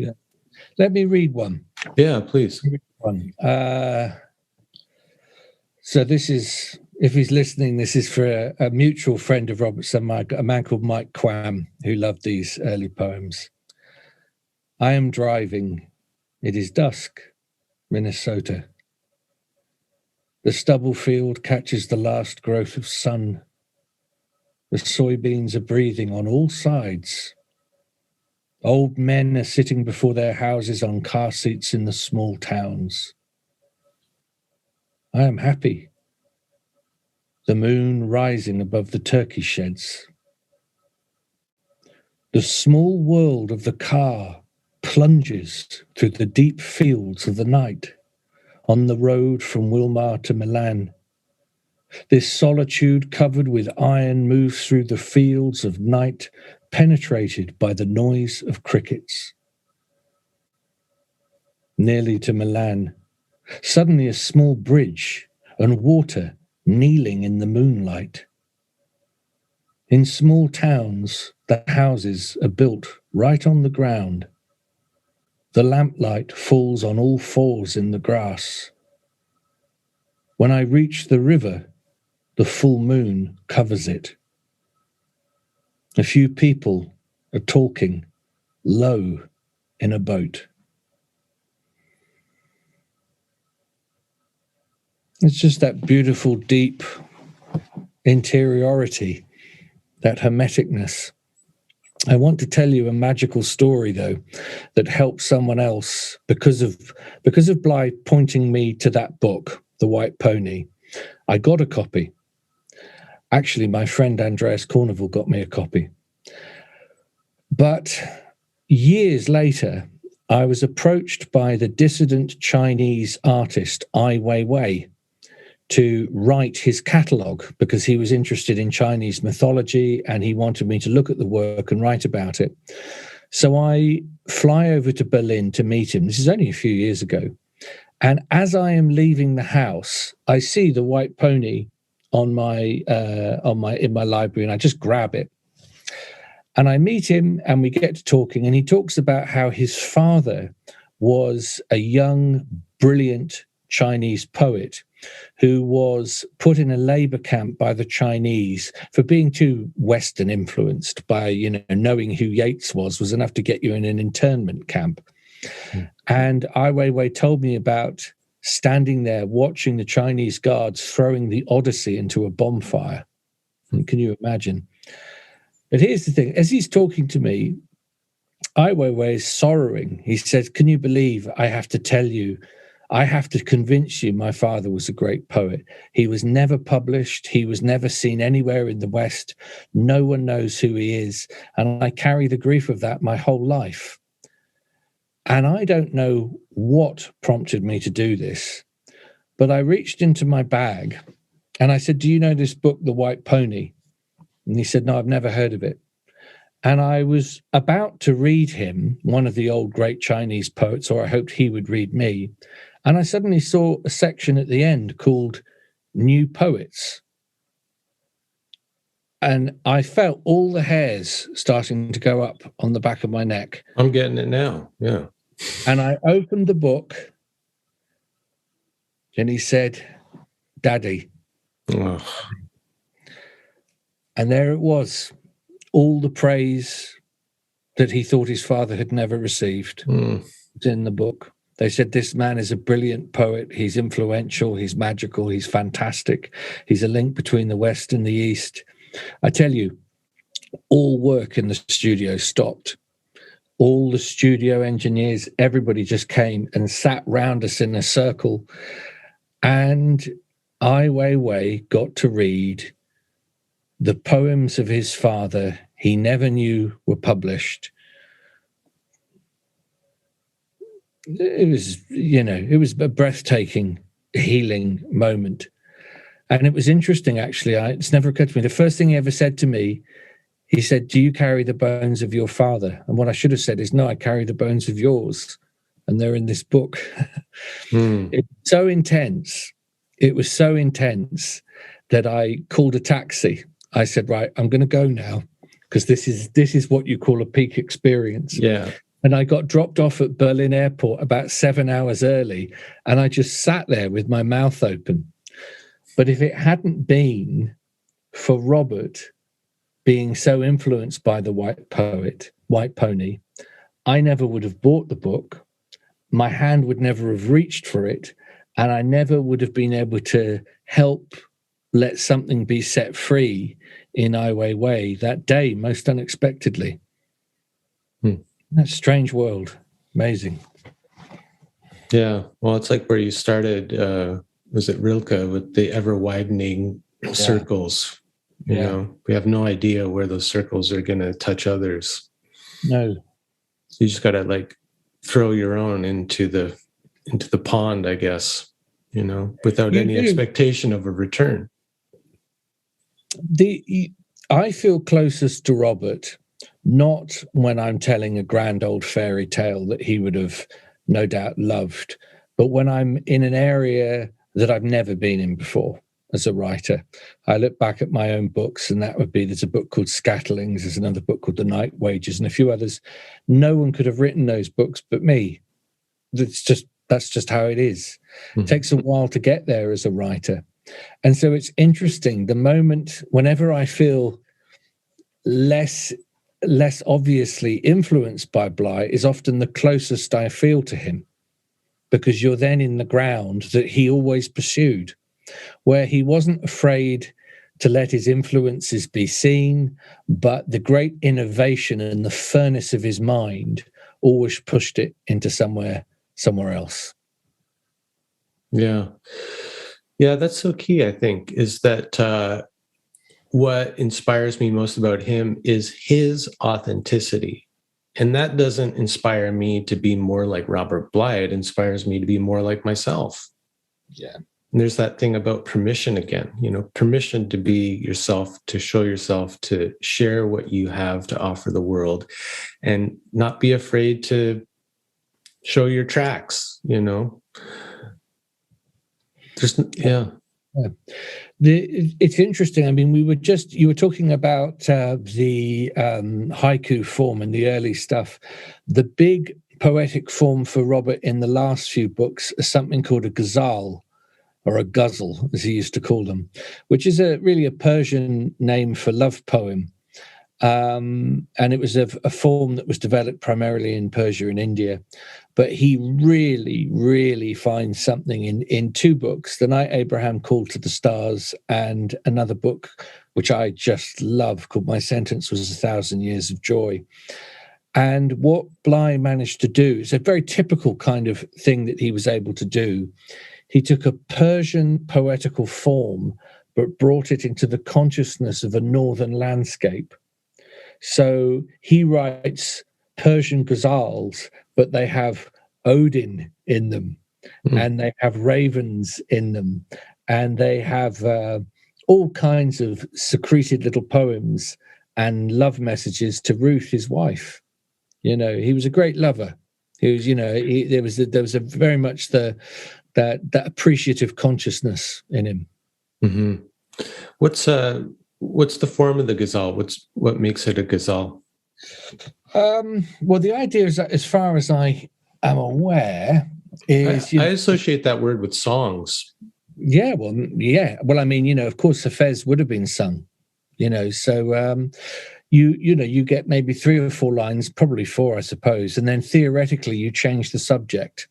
Let me read one. Yeah, please. One. So this is, if he's listening, this is for a mutual friend of Robert's, a man called Mike Quam, who loved these early poems. I am driving. It is dusk, Minnesota. The stubble field catches the last growth of sun. The soybeans are breathing on all sides. Old men are sitting before their houses on car seats in the small towns. I am happy. The moon rising above the turkey sheds. The small world of the car plunges through the deep fields of the night on the road from Wilmar to Milan. This solitude covered with iron moves through the fields of night, penetrated by the noise of crickets. Nearly to Milan, suddenly a small bridge and water kneeling in the moonlight. In small towns, the houses are built right on the ground. The lamplight falls on all fours in the grass. When I reach the river, the full moon covers it. A few people are talking low in a boat. It's just that beautiful, deep interiority, that hermeticness. I want to tell you a magical story, though, that helps someone else because of Bly pointing me to that book, The White Pony. I got a copy. Actually, my friend Andreas Corneville got me a copy. But years later, I was approached by the dissident Chinese artist Ai Weiwei to write his catalogue because he was interested in Chinese mythology and he wanted me to look at the work and write about it. So I fly over to Berlin to meet him. This is only a few years ago. And as I am leaving the house, I see the White Pony in my library, and I just grab it. And I meet him and we get to talking, and he talks about how his father was a young, brilliant Chinese poet who was put in a labor camp by the Chinese for being too Western influenced by, knowing who Yeats was enough to get you in an internment camp. Mm. And Ai Weiwei told me about standing there watching the Chinese guards throwing the Odyssey into a bonfire. And can you imagine? But here's the thing, as he's talking to me, Ai Weiwei is sorrowing. He says, can you believe I have to tell you, I have to convince you my father was a great poet. He was never published. He was never seen anywhere in the West. No one knows who he is. And I carry the grief of that my whole life. And I don't know what prompted me to do this, but I reached into my bag and I said, do you know this book, The White Pony? And he said, no, I've never heard of it. And I was about to read him, one of the old great Chinese poets, or I hoped he would read me. And I suddenly saw a section at the end called New Poets. And I felt all the hairs starting to go up on the back of my neck. I'm getting it now, yeah. And I opened the book and he said, Daddy. Oh. And there it was, all the praise that he thought his father had never received. It's in the book. They said, this man is a brilliant poet. He's influential. He's magical. He's fantastic. He's a link between the West and the East. I tell you, all work in the studio stopped. All the studio engineers, everybody just came and sat round us in a circle. And Ai Weiwei got to read the poems of his father he never knew were published. It was a breathtaking, healing moment. And it was interesting, actually. It's never occurred to me. The first thing he ever said to me, he said, do you carry the bones of your father? And what I should have said is, no, I carry the bones of yours. And they're in this book. It's so intense. It was so intense that I called a taxi. I said, right, I'm going to go now because this is what you call a peak experience. Yeah. And I got dropped off at Berlin airport about 7 hours early, and I just sat there with my mouth open. But if it hadn't been for Robert being so influenced by the White Pony, I never would have bought the book. My hand would never have reached for it, and I never would have been able to help let something be set free in Weiwei that day, most unexpectedly. That strange world. Amazing. Yeah. Well, it's like where you started, was it Rilke, with the ever-widening circles? You know, we have no idea where those circles are going to touch others. No. So you just got to like throw your own into the pond, I guess, you know, without any expectation of a return. I feel closest to Robert, not when I'm telling a grand old fairy tale that he would have no doubt loved, but when I'm in an area that I've never been in before as a writer. I look back at my own books, and there's a book called Scatterlings, there's another book called The Night Wages, and a few others. No one could have written those books but me. That's just how it is. Mm-hmm. It takes a while to get there as a writer. And so it's interesting, the moment, whenever I feel less obviously influenced by Bly, is often the closest I feel to him, because you're then in the ground that he always pursued, where he wasn't afraid to let his influences be seen, but the great innovation and the furnace of his mind always pushed it into somewhere else. Yeah, that's so key, I think, is that what inspires me most about him is his authenticity. And that doesn't inspire me to be more like Robert Bly. It inspires me to be more like myself. Yeah. And there's that thing about permission again, you know, permission to be yourself, to show yourself, to share what you have to offer the world, and not be afraid to show your tracks, you know. It's interesting. I mean, you were talking about the haiku form and the early stuff. The big poetic form for Robert in the last few books is something called a ghazal, or a ghazal, as he used to call them, which is really a Persian name for love poem. And it was a form that was developed primarily in Persia and India. But he really, really finds something in two books, The Night Abraham Called to the Stars, and another book, which I just love, called My Sentence Was 1,000 Years of Joy. And what Bly managed to do is a very typical kind of thing that he was able to do. He took a Persian poetical form, but brought it into the consciousness of a northern landscape. So he writes Persian ghazals, but they have Odin in them, and they have ravens in them, and they have all kinds of secreted little poems and love messages to Ruth, his wife. You know, he was a great lover. He was, you know, there was a very much that appreciative consciousness in him. Mm-hmm. What's the form of the ghazal? What makes it a ghazal? Well, the idea is that, as far as I am aware, is I associate that word with songs. Yeah. Well, I mean, you know, of course, Hafez would have been sung. You know, so you get maybe 3 or 4 lines, probably 4, I suppose, and then theoretically you change the subject.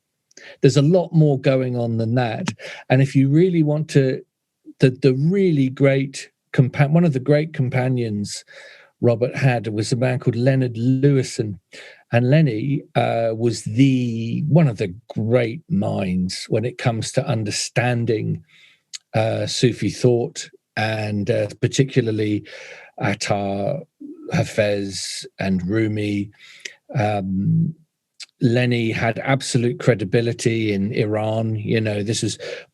There's a lot more going on than that, and if you really want to, the really great one of the great companions Robert had was a man called Leonard Lewison, and Lenny was one of the great minds when it comes to understanding Sufi thought, and particularly Attar, Hafez, and Rumi. Lenny had absolute credibility in Iran. You know,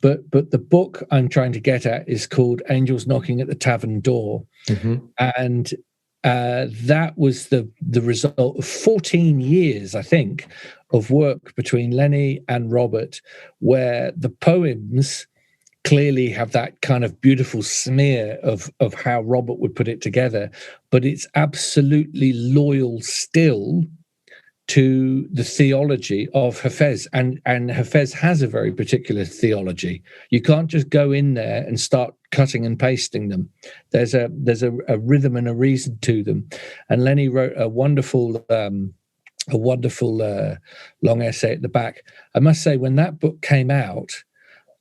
but the book I'm trying to get at is called Angels Knocking at the Tavern Door. Mm-hmm. And that was the result of 14 years, I think, of work between Lenny and Robert, where the poems clearly have that kind of beautiful smear of how Robert would put it together, but it's absolutely loyal still to the theology of Hafez, and Hafez has a very particular theology. You can't just go in there and start cutting and pasting them. There's a rhythm and a reason to them. And Lenny wrote a wonderful long essay at the back. I must say, when that book came out,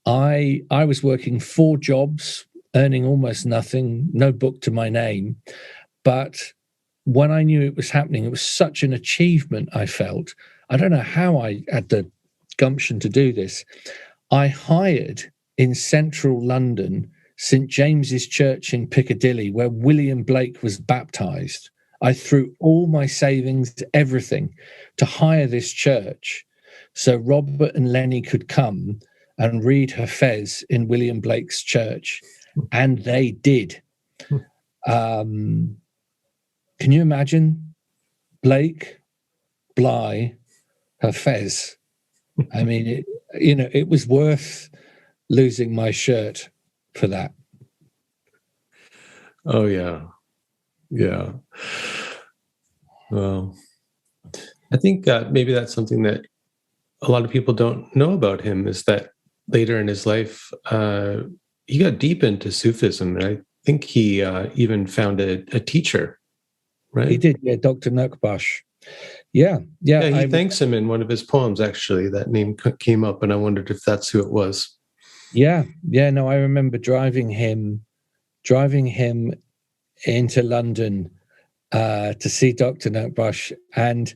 I was working 4 jobs, earning almost nothing, no book to my name. But when I knew it was happening, it was such an achievement, I felt. I don't know how I had the gumption to do this. I hired in central London St. James's Church in Piccadilly, where William Blake was baptized. I threw all my savings, everything, to hire this church so Robert and Lenny could come and read Hafez in William Blake's church. And they did. Can you imagine? Blake, Bly, Hafez. I mean, it was worth losing my shirt for that. Oh, yeah. Yeah. Well, I think maybe that's something that a lot of people don't know about him, is that later in his life, he got deep into Sufism. And I think he even found a teacher, right? He did, yeah, Dr. Nurkbash. Yeah. He thanks him in one of his poems, actually. That name came up, and I wondered if that's who it was. Yeah. No, I remember driving him into London to see Dr. Nurkbash, and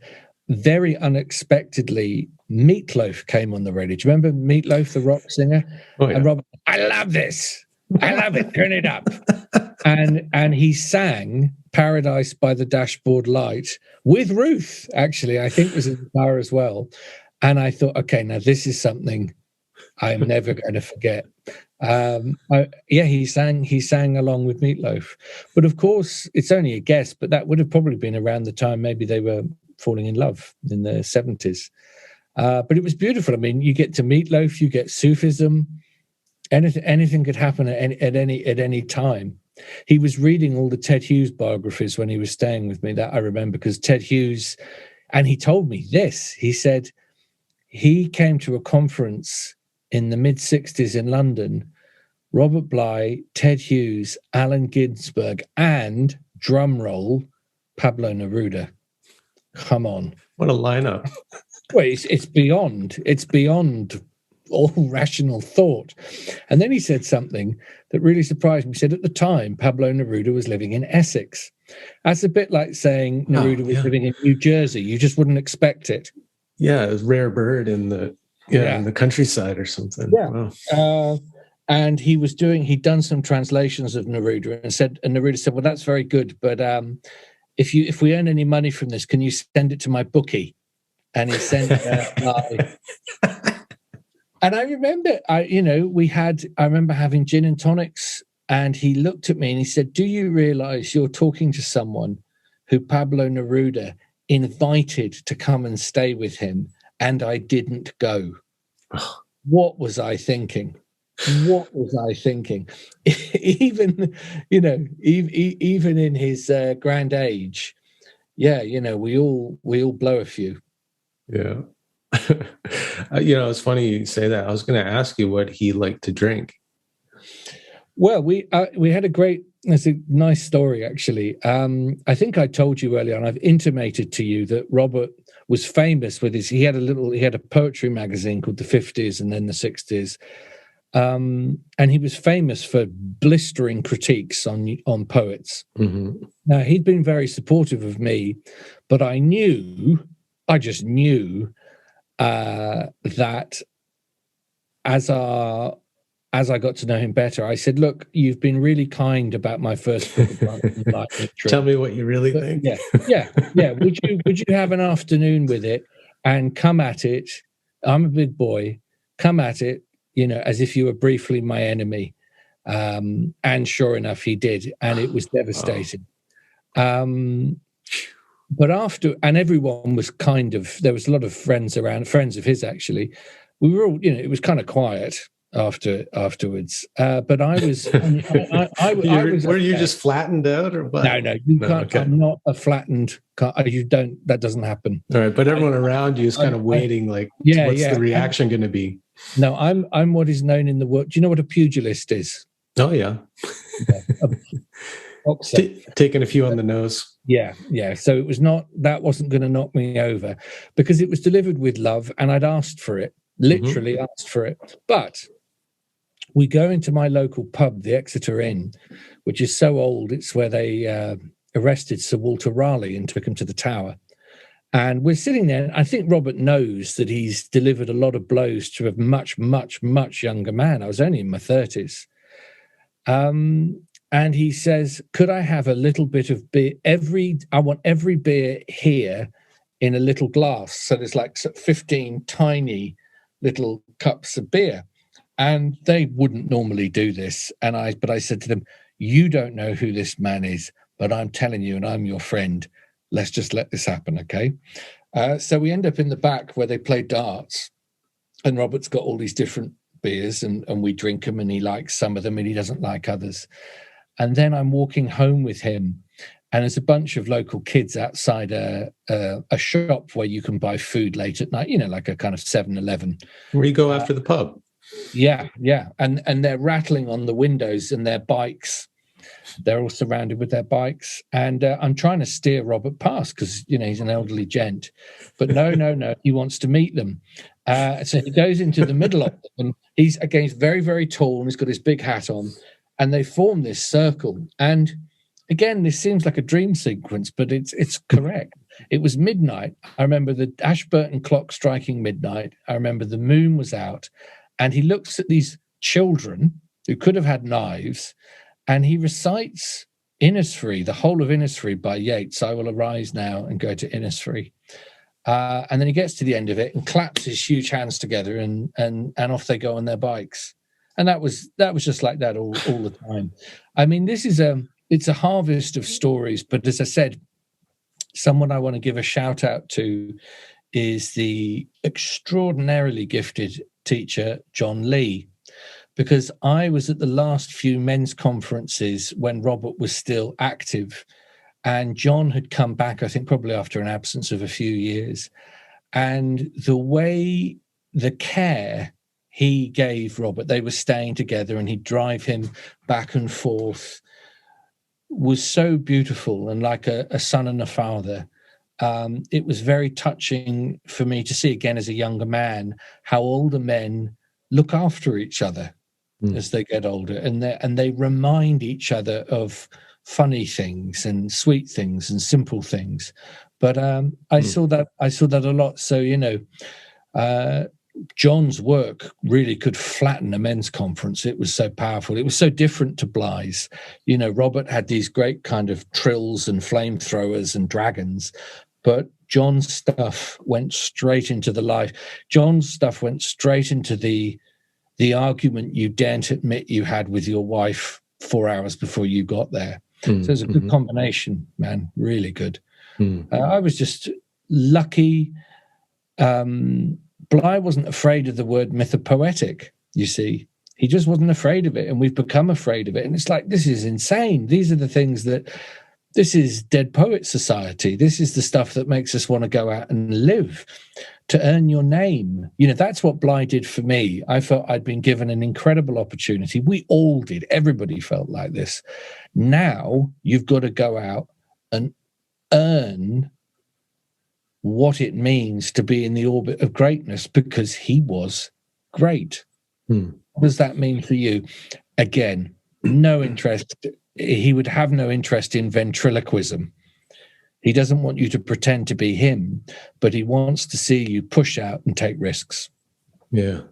very unexpectedly, Meatloaf came on the radio. Do you remember Meatloaf, the rock singer? Oh, yeah. And Robert, I love this. I love it. Turn it up. And he sang Paradise by the Dashboard Light with Ruth, actually, I think was in the car as well. And I thought, okay, now this is something I'm never going to forget. He sang along with Meatloaf. But of course, it's only a guess, but that would have probably been around the time maybe they were falling in love in the 70s. But it was beautiful. I mean, you get to Meatloaf, you get Sufism. Anything could happen at any time. He was reading all the Ted Hughes biographies when he was staying with me, that I remember, because Ted Hughes, and he told me this. He said he came to a conference in the mid-60s in London. Robert Bly, Ted Hughes, Allen Ginsberg, and drumroll, Pablo Neruda. Come on, what a lineup! Well, it's beyond all rational thought. And then he said something that really surprised me. He said at the time, Pablo Neruda was living in Essex. That's a bit like saying Neruda was living in New Jersey. You just wouldn't expect it. Yeah, it was rare bird in the in the countryside or something. Yeah. Wow. And he'd done some translations of Neruda, and Neruda said, well, that's very good, but if we earn any money from this, can you send it to my bookie? And he sent and I remember, I remember having gin and tonics, and he looked at me and he said, do you realize you're talking to someone who Pablo Neruda invited to come and stay with him, and I didn't go? What was I thinking? Even in his grand age, we all blow a few. Yeah. It's funny you say that. I was going to ask you what he liked to drink. Well, we had it's a nice story, actually. I think I told you earlier, and I've intimated to you that Robert was famous with he had a poetry magazine called The 50s and then The 60s. And he was famous for blistering critiques on poets. Mm-hmm. Now, he'd been very supportive of me, but I just knew that as I got to know him better, I said, look, you've been really kind about my first book of life. Tell me what you really think. Yeah. Would you have an afternoon with it and come at it? I'm a big boy. Come at it, as if you were briefly my enemy. And sure enough, he did. And it was devastating. But and everyone was there was a lot of friends around, friends of his, actually. We were all, it was kind of quiet afterwards. But I was, were you just flattened out or what? No, you can't. Okay. I'm not a flattened. That doesn't happen. All right. But everyone around you is kind of waiting, what's the reaction going to be? No, I'm what is known in the world. Do you know what a pugilist is? Oh, yeah. Taking a few on the nose. Yeah. So that wasn't going to knock me over, because it was delivered with love, and I'd asked for it, literally asked for it. But we go into my local pub, the Exeter Inn, which is so old. It's where they arrested Sir Walter Raleigh and took him to the Tower. And we're sitting there. And I think Robert knows that he's delivered a lot of blows to a much, much, much younger man. I was only in my 30s. And he says, could I have a little bit of beer? I want every beer here in a little glass. So there's like 15 tiny little cups of beer. And they wouldn't normally do this. But I said to them, you don't know who this man is, but I'm telling you, and I'm your friend. Let's just let this happen, okay? So we end up in the back where they play darts, and Robert's got all these different beers, and we drink them, and he likes some of them, and he doesn't like others. And then I'm walking home with him, and there's a bunch of local kids outside a shop where you can buy food late at night, like a kind of 7-Eleven. Where you go after the pub. Yeah. And they're rattling on the windows and their bikes. They're all surrounded with their bikes. And I'm trying to steer Robert past because, he's an elderly gent. But no, he wants to meet them. So he goes into the middle of them. And he's very, very tall, and he's got his big hat on. And they form this circle. And again, this seems like a dream sequence, but it's correct. It was midnight. I remember the Ashburton clock striking midnight. I remember the moon was out. And he looks at these children who could have had knives, and he recites Innisfree, the whole of Innisfree by Yeats. I will arise now and go to Innisfree. And then he gets to the end of it and claps his huge hands together, and off they go on their bikes. And that was just like that all the time. I mean, it's a harvest of stories. But as I said, someone I want to give a shout out to is the extraordinarily gifted teacher, John Lee, because I was at the last few men's conferences when Robert was still active, and John had come back, I think probably after an absence of a few years. And the care he gave Robert, they were staying together and he'd drive him back and forth, was so beautiful and like a son and a father. It was very touching for me to see again as a younger man how older men look after each other as they get older, and they remind each other of funny things and sweet things and simple things. But I saw that a lot. So John's work really could flatten a men's conference. It was so powerful. It was so different to Bly's. Robert had these great kind of trills and flamethrowers and dragons, but John's stuff went straight into the life. John's stuff went straight into the argument you daren't admit you had with your wife 4 hours before you got there. So it's a good combination, man. Really good. I was just lucky. Bly wasn't afraid of the word mythopoetic, you see. He just wasn't afraid of it, and we've become afraid of it. And it's like, this is insane. These are the things this is Dead Poet Society. This is the stuff that makes us want to go out and live, to earn your name. That's what Bly did for me. I felt I'd been given an incredible opportunity. We all did. Everybody felt like this. Now you've got to go out and earn what it means to be in the orbit of greatness, because he was great. What does that mean for you? Again, no interest. He would have no interest in ventriloquism. He doesn't want you to pretend to be him, but he wants to see you push out and take risks. Yeah.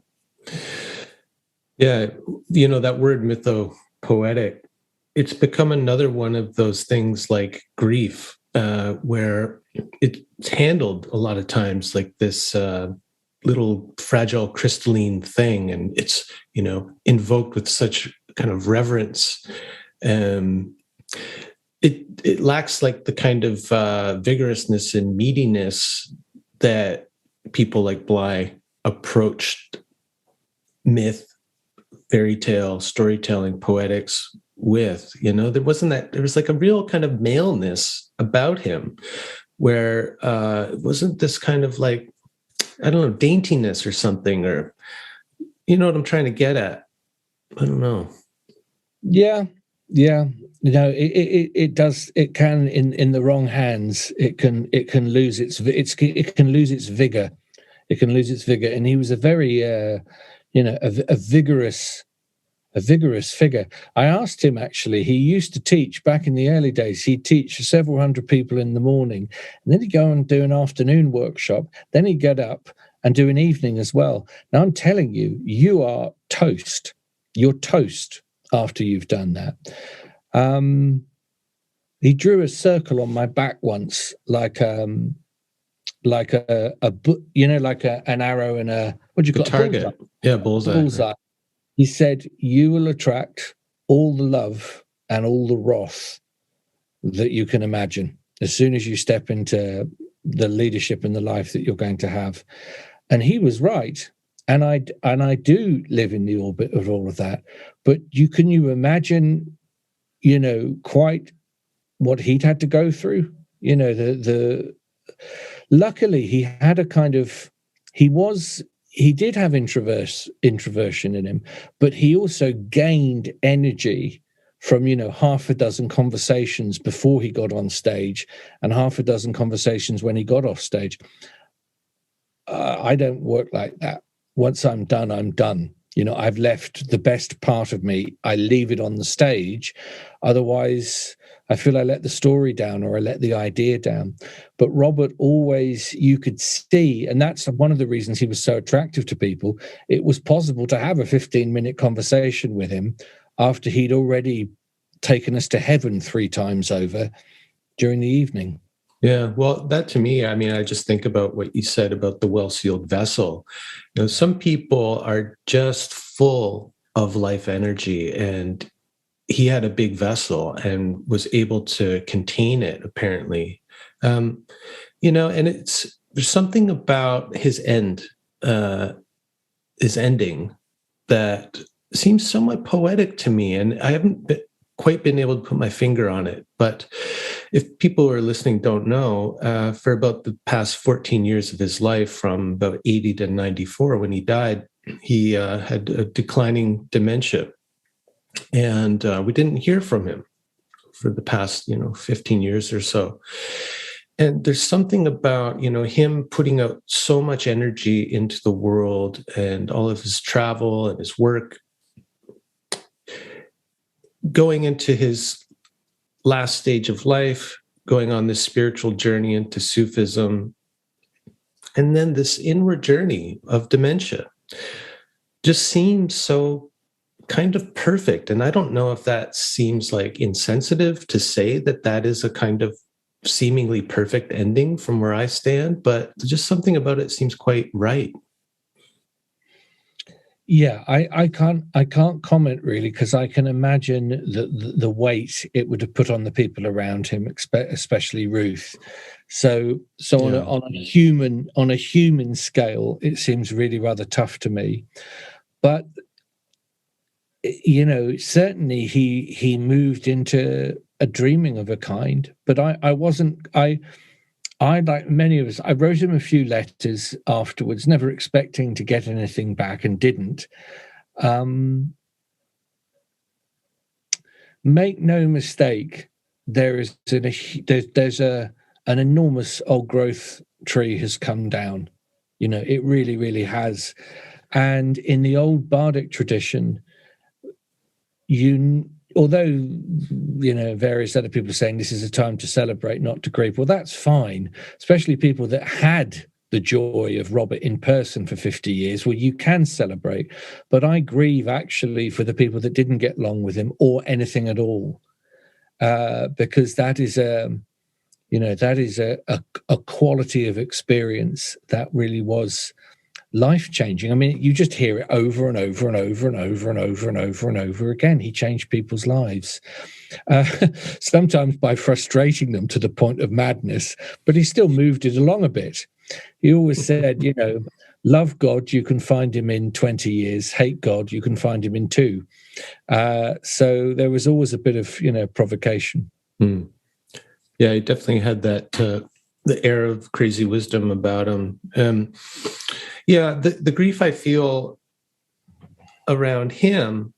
Yeah. That word mythopoetic, it's become another one of those things like grief, where it's handled a lot of times like this little fragile crystalline thing, and it's invoked with such kind of reverence. It lacks like the kind of vigorousness and meatiness that people like Bly approached myth, fairy tale, storytelling, poetics with. There was like a real kind of maleness about him, where it wasn't this kind of like, I don't know, daintiness or something, or what I'm trying to get at. I don't know. Yeah. It does. It can, in the wrong hands, it can lose its vigor. It can lose its vigor. And he was a very, a vigorous a vigorous figure. I asked him, actually, he used to teach back in the early days. He'd teach several hundred people in the morning, and then he'd go and do an afternoon workshop. Then he'd get up and do an evening as well. Now, I'm telling you, you are toast. You're toast after you've done that. He drew a circle on my back once, like a you know, like an arrow and a, what do you call it? Target. Bullseye. Yeah, bullseye. Bullseye. He said, you will attract all the love and all the wrath that you can imagine as soon as you step into the leadership and the life that you're going to have. And he was right. And I do live in the orbit of all of that. But can you imagine, you know, quite what he'd had to go through? You know, luckily he had a kind of, he did have introversion in him, but he also gained energy from, you know, half a dozen conversations before he got on stage and half a dozen conversations when he got off stage. I don't work like that. Once I'm done, I'm done. You know, I've left the best part of me. I leave it on the stage. Otherwise, I feel I let the story down or I let the idea down. But Robert always, you could see, and that's one of the reasons he was so attractive to people. It was possible to have a 15-minute conversation with him after he'd already taken us to heaven 3 times over during the evening. Yeah, well, that to me, I mean, I just think about what you said about the well-sealed vessel. You know, some people are just full of life energy, and he had a big vessel and was able to contain it, apparently. You know, and there's something about his ending that seems somewhat poetic to me, and I haven't quite been able to put my finger on it. But if people who are listening don't know, for about the past 14 years of his life, from about 80 to 94, when he died, he had a declining dementia. And we didn't hear from him for the past, 15 years or so. And there's something about, him putting out so much energy into the world and all of his travel and his work, going into his last stage of life, going on this spiritual journey into Sufism, and then this inward journey of dementia just seems so kind of perfect. And I don't know if that seems like insensitive to say that is a kind of seemingly perfect ending from where I stand, but just something about it seems quite right. Yeah, I can't comment really, because I can imagine the weight it would have put on the people around him, especially Ruth. So yeah. on a human scale, it seems really rather tough to me. But certainly he moved into a dreaming of a kind. But I, like many of us, I wrote him a few letters afterwards, never expecting to get anything back, and didn't. Make no mistake, there's an enormous old growth tree has come down. It really, really has. And in the old bardic tradition, although various other people are saying this is a time to celebrate, not to grieve, well, that's fine, especially people that had the joy of Robert in person for 50 years. Well, you can celebrate, but I grieve actually for the people that didn't get along with him or anything at all, because that is a quality of experience that really was life-changing. I mean, you just hear it over and over and over and over and over and over and over again. He changed people's lives, sometimes by frustrating them to the point of madness, but he still moved it along a bit. He always said, love God, you can find him in 20 years. Hate God, you can find him in 2. So there was always a bit of, provocation. Mm. Yeah, he definitely had that the air of crazy wisdom about him. Yeah, the grief I feel around him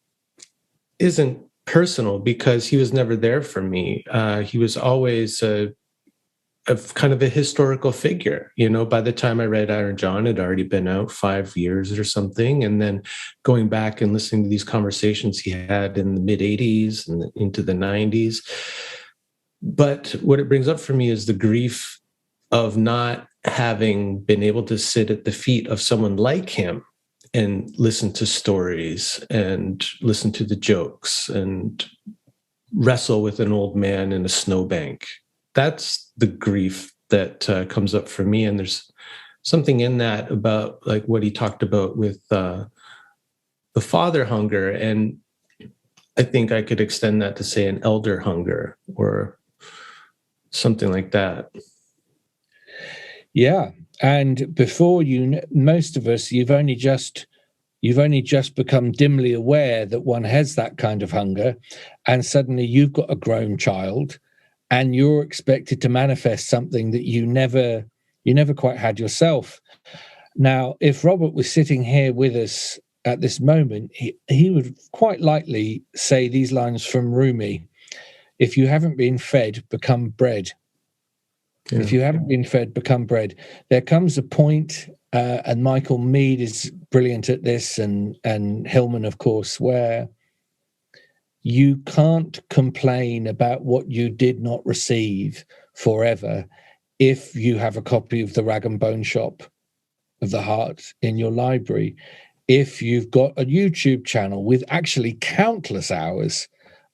isn't personal, because he was never there for me. He was always kind of a historical figure. By the time I read Iron John, it had already been out 5 years or something. And then going back and listening to these conversations he had in the mid 80s and into the 90s. But what it brings up for me is the grief of not having been able to sit at the feet of someone like him and listen to stories and listen to the jokes and wrestle with an old man in a snowbank. That's the grief that comes up for me. And there's something in that about like what he talked about with the father hunger. And I think I could extend that to say an elder hunger or something like that. Yeah. And before most of us, you've only just become dimly aware that one has that kind of hunger. And suddenly you've got a grown child and you're expected to manifest something that you never quite had yourself. Now, if Robert was sitting here with us at this moment, he would quite likely say these lines from Rumi: if you haven't been fed, become bread. Yeah. If you haven't been fed, become bread. There comes a point, and Michael Meade is brilliant at this, and Hillman, of course, where you can't complain about what you did not receive forever if you have a copy of the Rag and Bone Shop of the Heart in your library, if you've got a YouTube channel with actually countless hours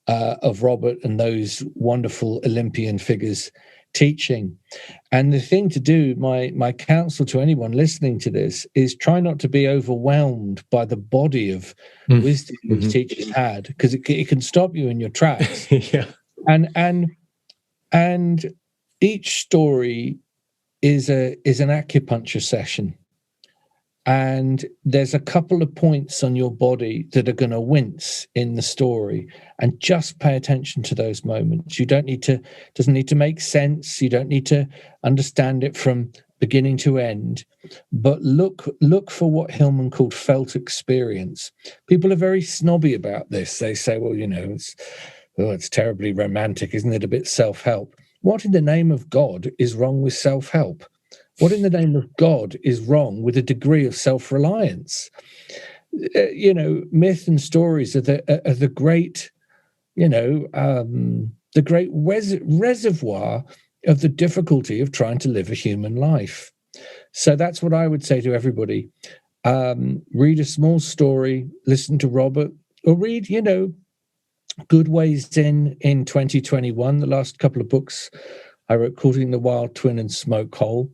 of Robert and those wonderful Olympian figures teaching. And the thing to do, my counsel to anyone listening to this, is try not to be overwhelmed by the body of wisdom these teachers had, because it can stop you in your tracks. Yeah. And each story is an acupuncture session. And there's a couple of points on your body that are going to wince in the story, and just pay attention to those moments. You doesn't need to make sense. You don't need to understand it from beginning to end, but look for what Hillman called felt experience. People are very snobby about this. They say, well, it's terribly romantic, isn't it? A bit self-help. What in the name of God is wrong with self-help? What in the name of God is wrong with a degree of self-reliance? Myth and stories are the great, the great reservoir of the difficulty of trying to live a human life. So that's what I would say to everybody. Read a small story, listen to Robert, or read, good ways in 2021, the last couple of books I wrote, Courting the Wild Twin and Smoke Hole.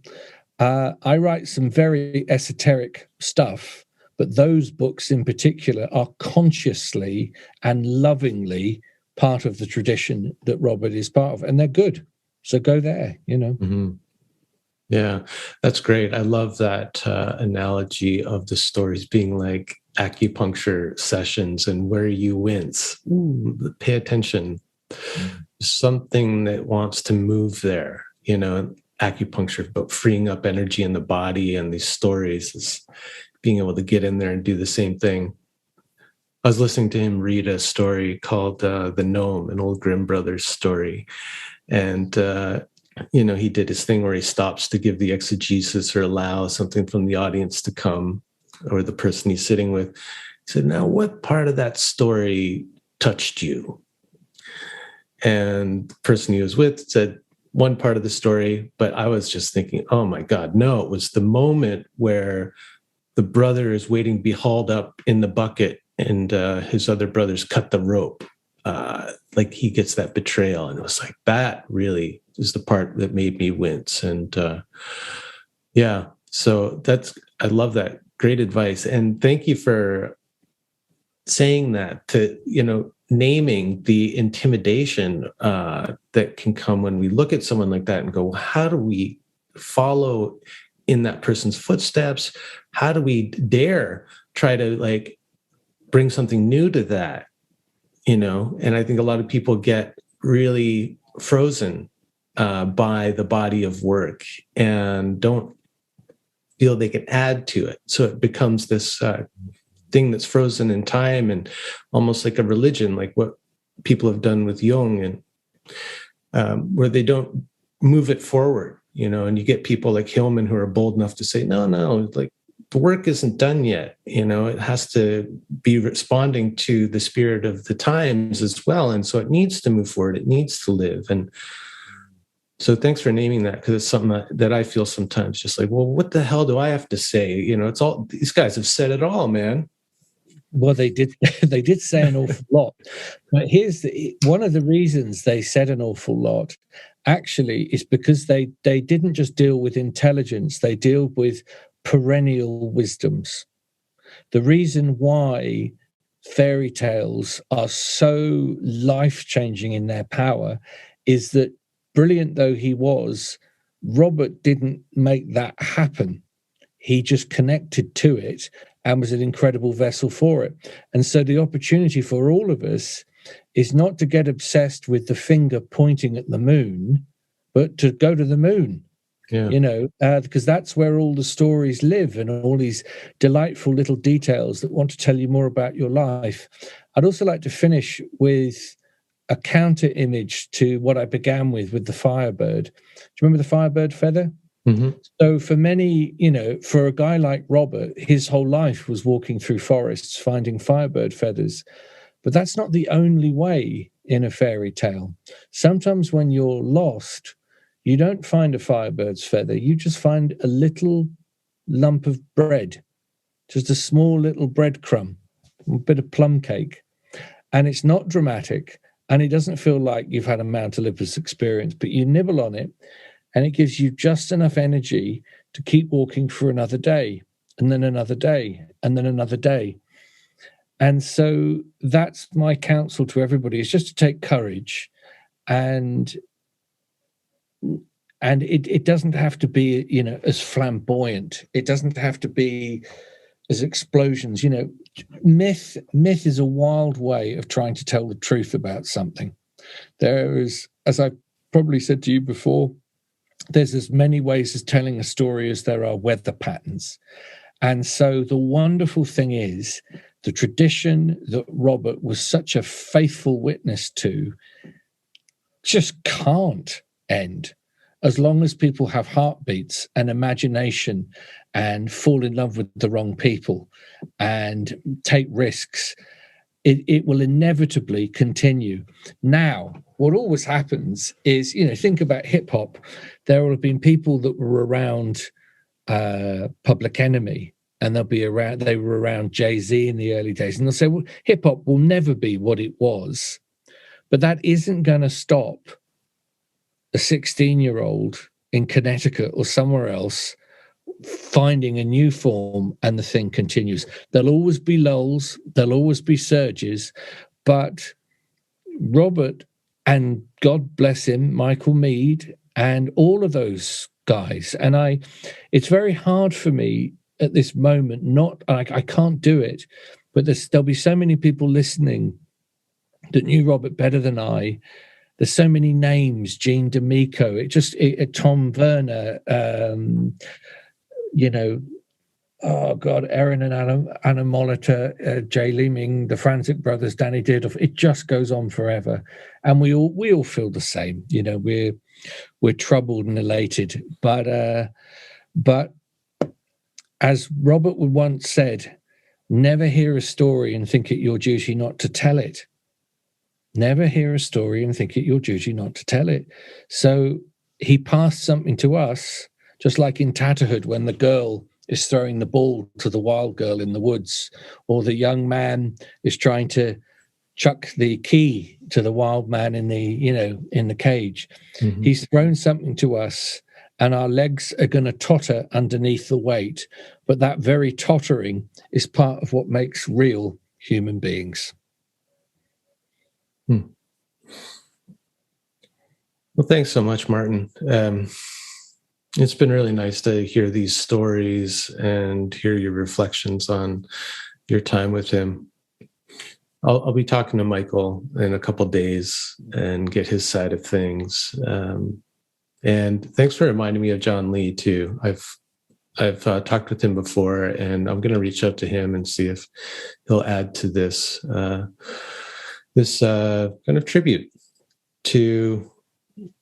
I write some very esoteric stuff, but those books in particular are consciously and lovingly part of the tradition that Robert is part of, and they're good. So go there, Mm-hmm. Yeah, that's great. I love that analogy of the stories being like acupuncture sessions, and where you wince. Ooh, pay attention. Something that wants to move there, acupuncture, but freeing up energy in the body, and these stories is being able to get in there and do the same thing. I was listening to him read a story called The Gnome, an old Grimm Brothers story. And, he did his thing where he stops to give the exegesis or allow something from the audience to come, or the person he's sitting with. He said, now, what part of that story touched you? And the person he was with said, one part of the story, but I was just thinking, oh my God, no, it was the moment where the brother is waiting to be hauled up in the bucket, and his other brothers cut the rope. Like he gets that betrayal. And it was like, that really is the part that made me wince. And so I love that. Great advice. And thank you for saying that, to, naming the intimidation that can come when we look at someone like that and go, how do we follow in that person's footsteps? How do we dare try to bring something new to that? And I think a lot of people get really frozen by the body of work and don't feel they can add to it. So it becomes this thing that's frozen in time, and almost like a religion, like what people have done with Jung, and where they don't move it forward, and you get people like Hillman who are bold enough to say, no, like the work isn't done yet. It has to be responding to the spirit of the times as well. And so it needs to move forward. It needs to live. And so thanks for naming that, because it's something that I feel sometimes just like, well, what the hell do I have to say? It's all, these guys have said it all, man. Well, they did say an awful lot. But here's one of the reasons they said an awful lot actually is because they didn't just deal with intelligence, they deal with perennial wisdoms. The reason why fairy tales are so life-changing in their power is that, brilliant though he was, Robert didn't make that happen. He just connected to it and was an incredible vessel for it. And so the opportunity for all of us is not to get obsessed with the finger pointing at the moon, but to go to the moon. Yeah. Because that's where all the stories live, and all these delightful little details that want to tell you more about your life. I'd also like to finish with a counter image to what I began with the Firebird. Do you remember the Firebird feather? Mm-hmm. So for many, for a guy like Robert, his whole life was walking through forests, finding Firebird feathers. But that's not the only way in a fairy tale. Sometimes when you're lost, you don't find a Firebird's feather. You just find a little lump of bread, just a small little breadcrumb, a bit of plum cake. And it's not dramatic, and it doesn't feel like you've had a Mount Olympus experience, but you nibble on it, and it gives you just enough energy to keep walking for another day, and then another day, and then another day. And so that's my counsel to everybody, is just to take courage, and it doesn't have to be, as flamboyant. It doesn't have to be as explosions. Myth is a wild way of trying to tell the truth about something. There is, as I probably said to you before, there's as many ways of telling a story as there are weather patterns. And so the wonderful thing is, the tradition that Robert was such a faithful witness to just can't end. As long as people have heartbeats and imagination and fall in love with the wrong people and take risks, it will inevitably continue. Now, what always happens is, think about hip hop. There will have been people that were around Public Enemy, and they were around Jay-Z in the early days, and they'll say, well, hip hop will never be what it was. But that isn't going to stop a 16-year-old in Connecticut or somewhere else finding a new form, and the thing continues. There'll always be lulls, there'll always be surges, but Robert, and God bless him, Michael Meade, and all of those guys, and it's very hard for me at this moment, I can't do it, but there'll be so many people listening that knew Robert better than I. There's so many names, Gene D'Amico, Tom Werner, oh God, Erin and Anna Molitor, Jay Leeming, the Frantic Brothers, Danny Deardoff. It just goes on forever, and we all feel the same. We're troubled and elated, but as Robert would once said, never hear a story and think it your duty not to tell it. Never hear a story and think it your duty not to tell it. So he passed something to us, just like in Tatterhood, when the girl is throwing the ball to the wild girl in the woods, or the young man is trying to chuck the key to the wild man in the cage. Mm-hmm. He's thrown something to us, and our legs are going to totter underneath the weight. But that very tottering is part of what makes real human beings. Well, thanks so much, Martin. It's been really nice to hear these stories and hear your reflections on your time with him. I'll be talking to Michael in a couple of days and get his side of things. And thanks for reminding me of John Lee too. I've talked with him before, and I'm going to reach out to him and see if he'll add to this kind of tribute to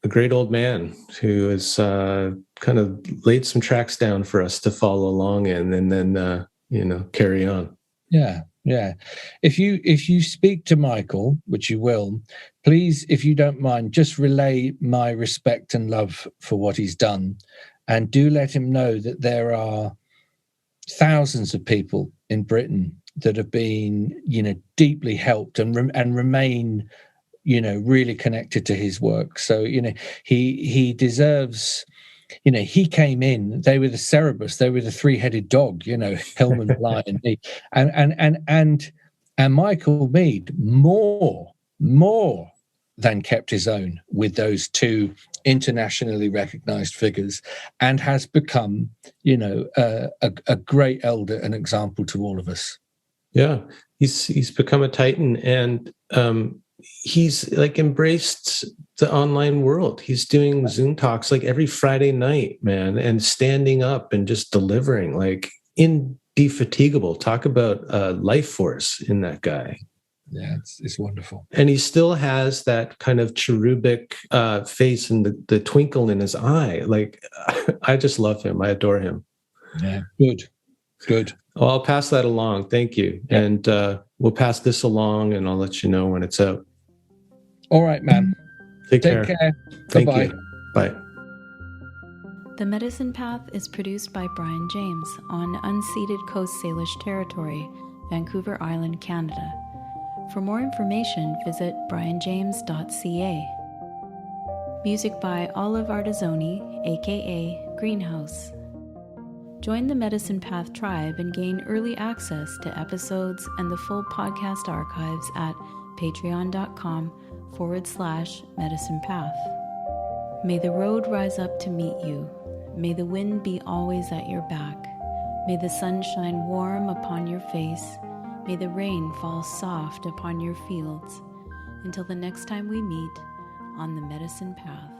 a great old man who has kind of laid some tracks down for us to follow along in, and then carry on. Yeah. If you speak to Michael, which you will, please, if you don't mind, just relay my respect and love for what he's done, and do let him know that there are thousands of people in Britain that have been, deeply helped and remain, really connected to his work. So, he deserves. He came in, they were the Cerberus, they were the three-headed dog, Hellman, Bly, and me. And Michael Mead more than kept his own with those two internationally recognized figures, and has become, a great elder, an example to all of us. Yeah, he's become a titan, and he's like embraced the online world. He's doing Zoom talks like every Friday night, man, and standing up and just delivering, like indefatigable. Talk about life force in that guy. Yeah, it's wonderful. And he still has that kind of cherubic face and the twinkle in his eye. Like, I just love him. I adore him. Yeah, good. Well, I'll pass that along. Thank you. Yeah. And we'll pass this along, and I'll let you know when it's out. All right, man. Take care. Thank Bye-bye. you. Bye. The Medicine Path is produced by Brian James on unceded Coast Salish territory, Vancouver Island, Canada. For more information, visit brianjames.ca. Music by Olive Artisoni, aka Greenhouse. Join the Medicine Path tribe and gain early access to episodes and the full podcast archives at patreon.com/Medicine Path. May the road rise up to meet you. May the wind be always at your back. May the sun shine warm upon your face. May the rain fall soft upon your fields. Until the next time we meet on the Medicine Path.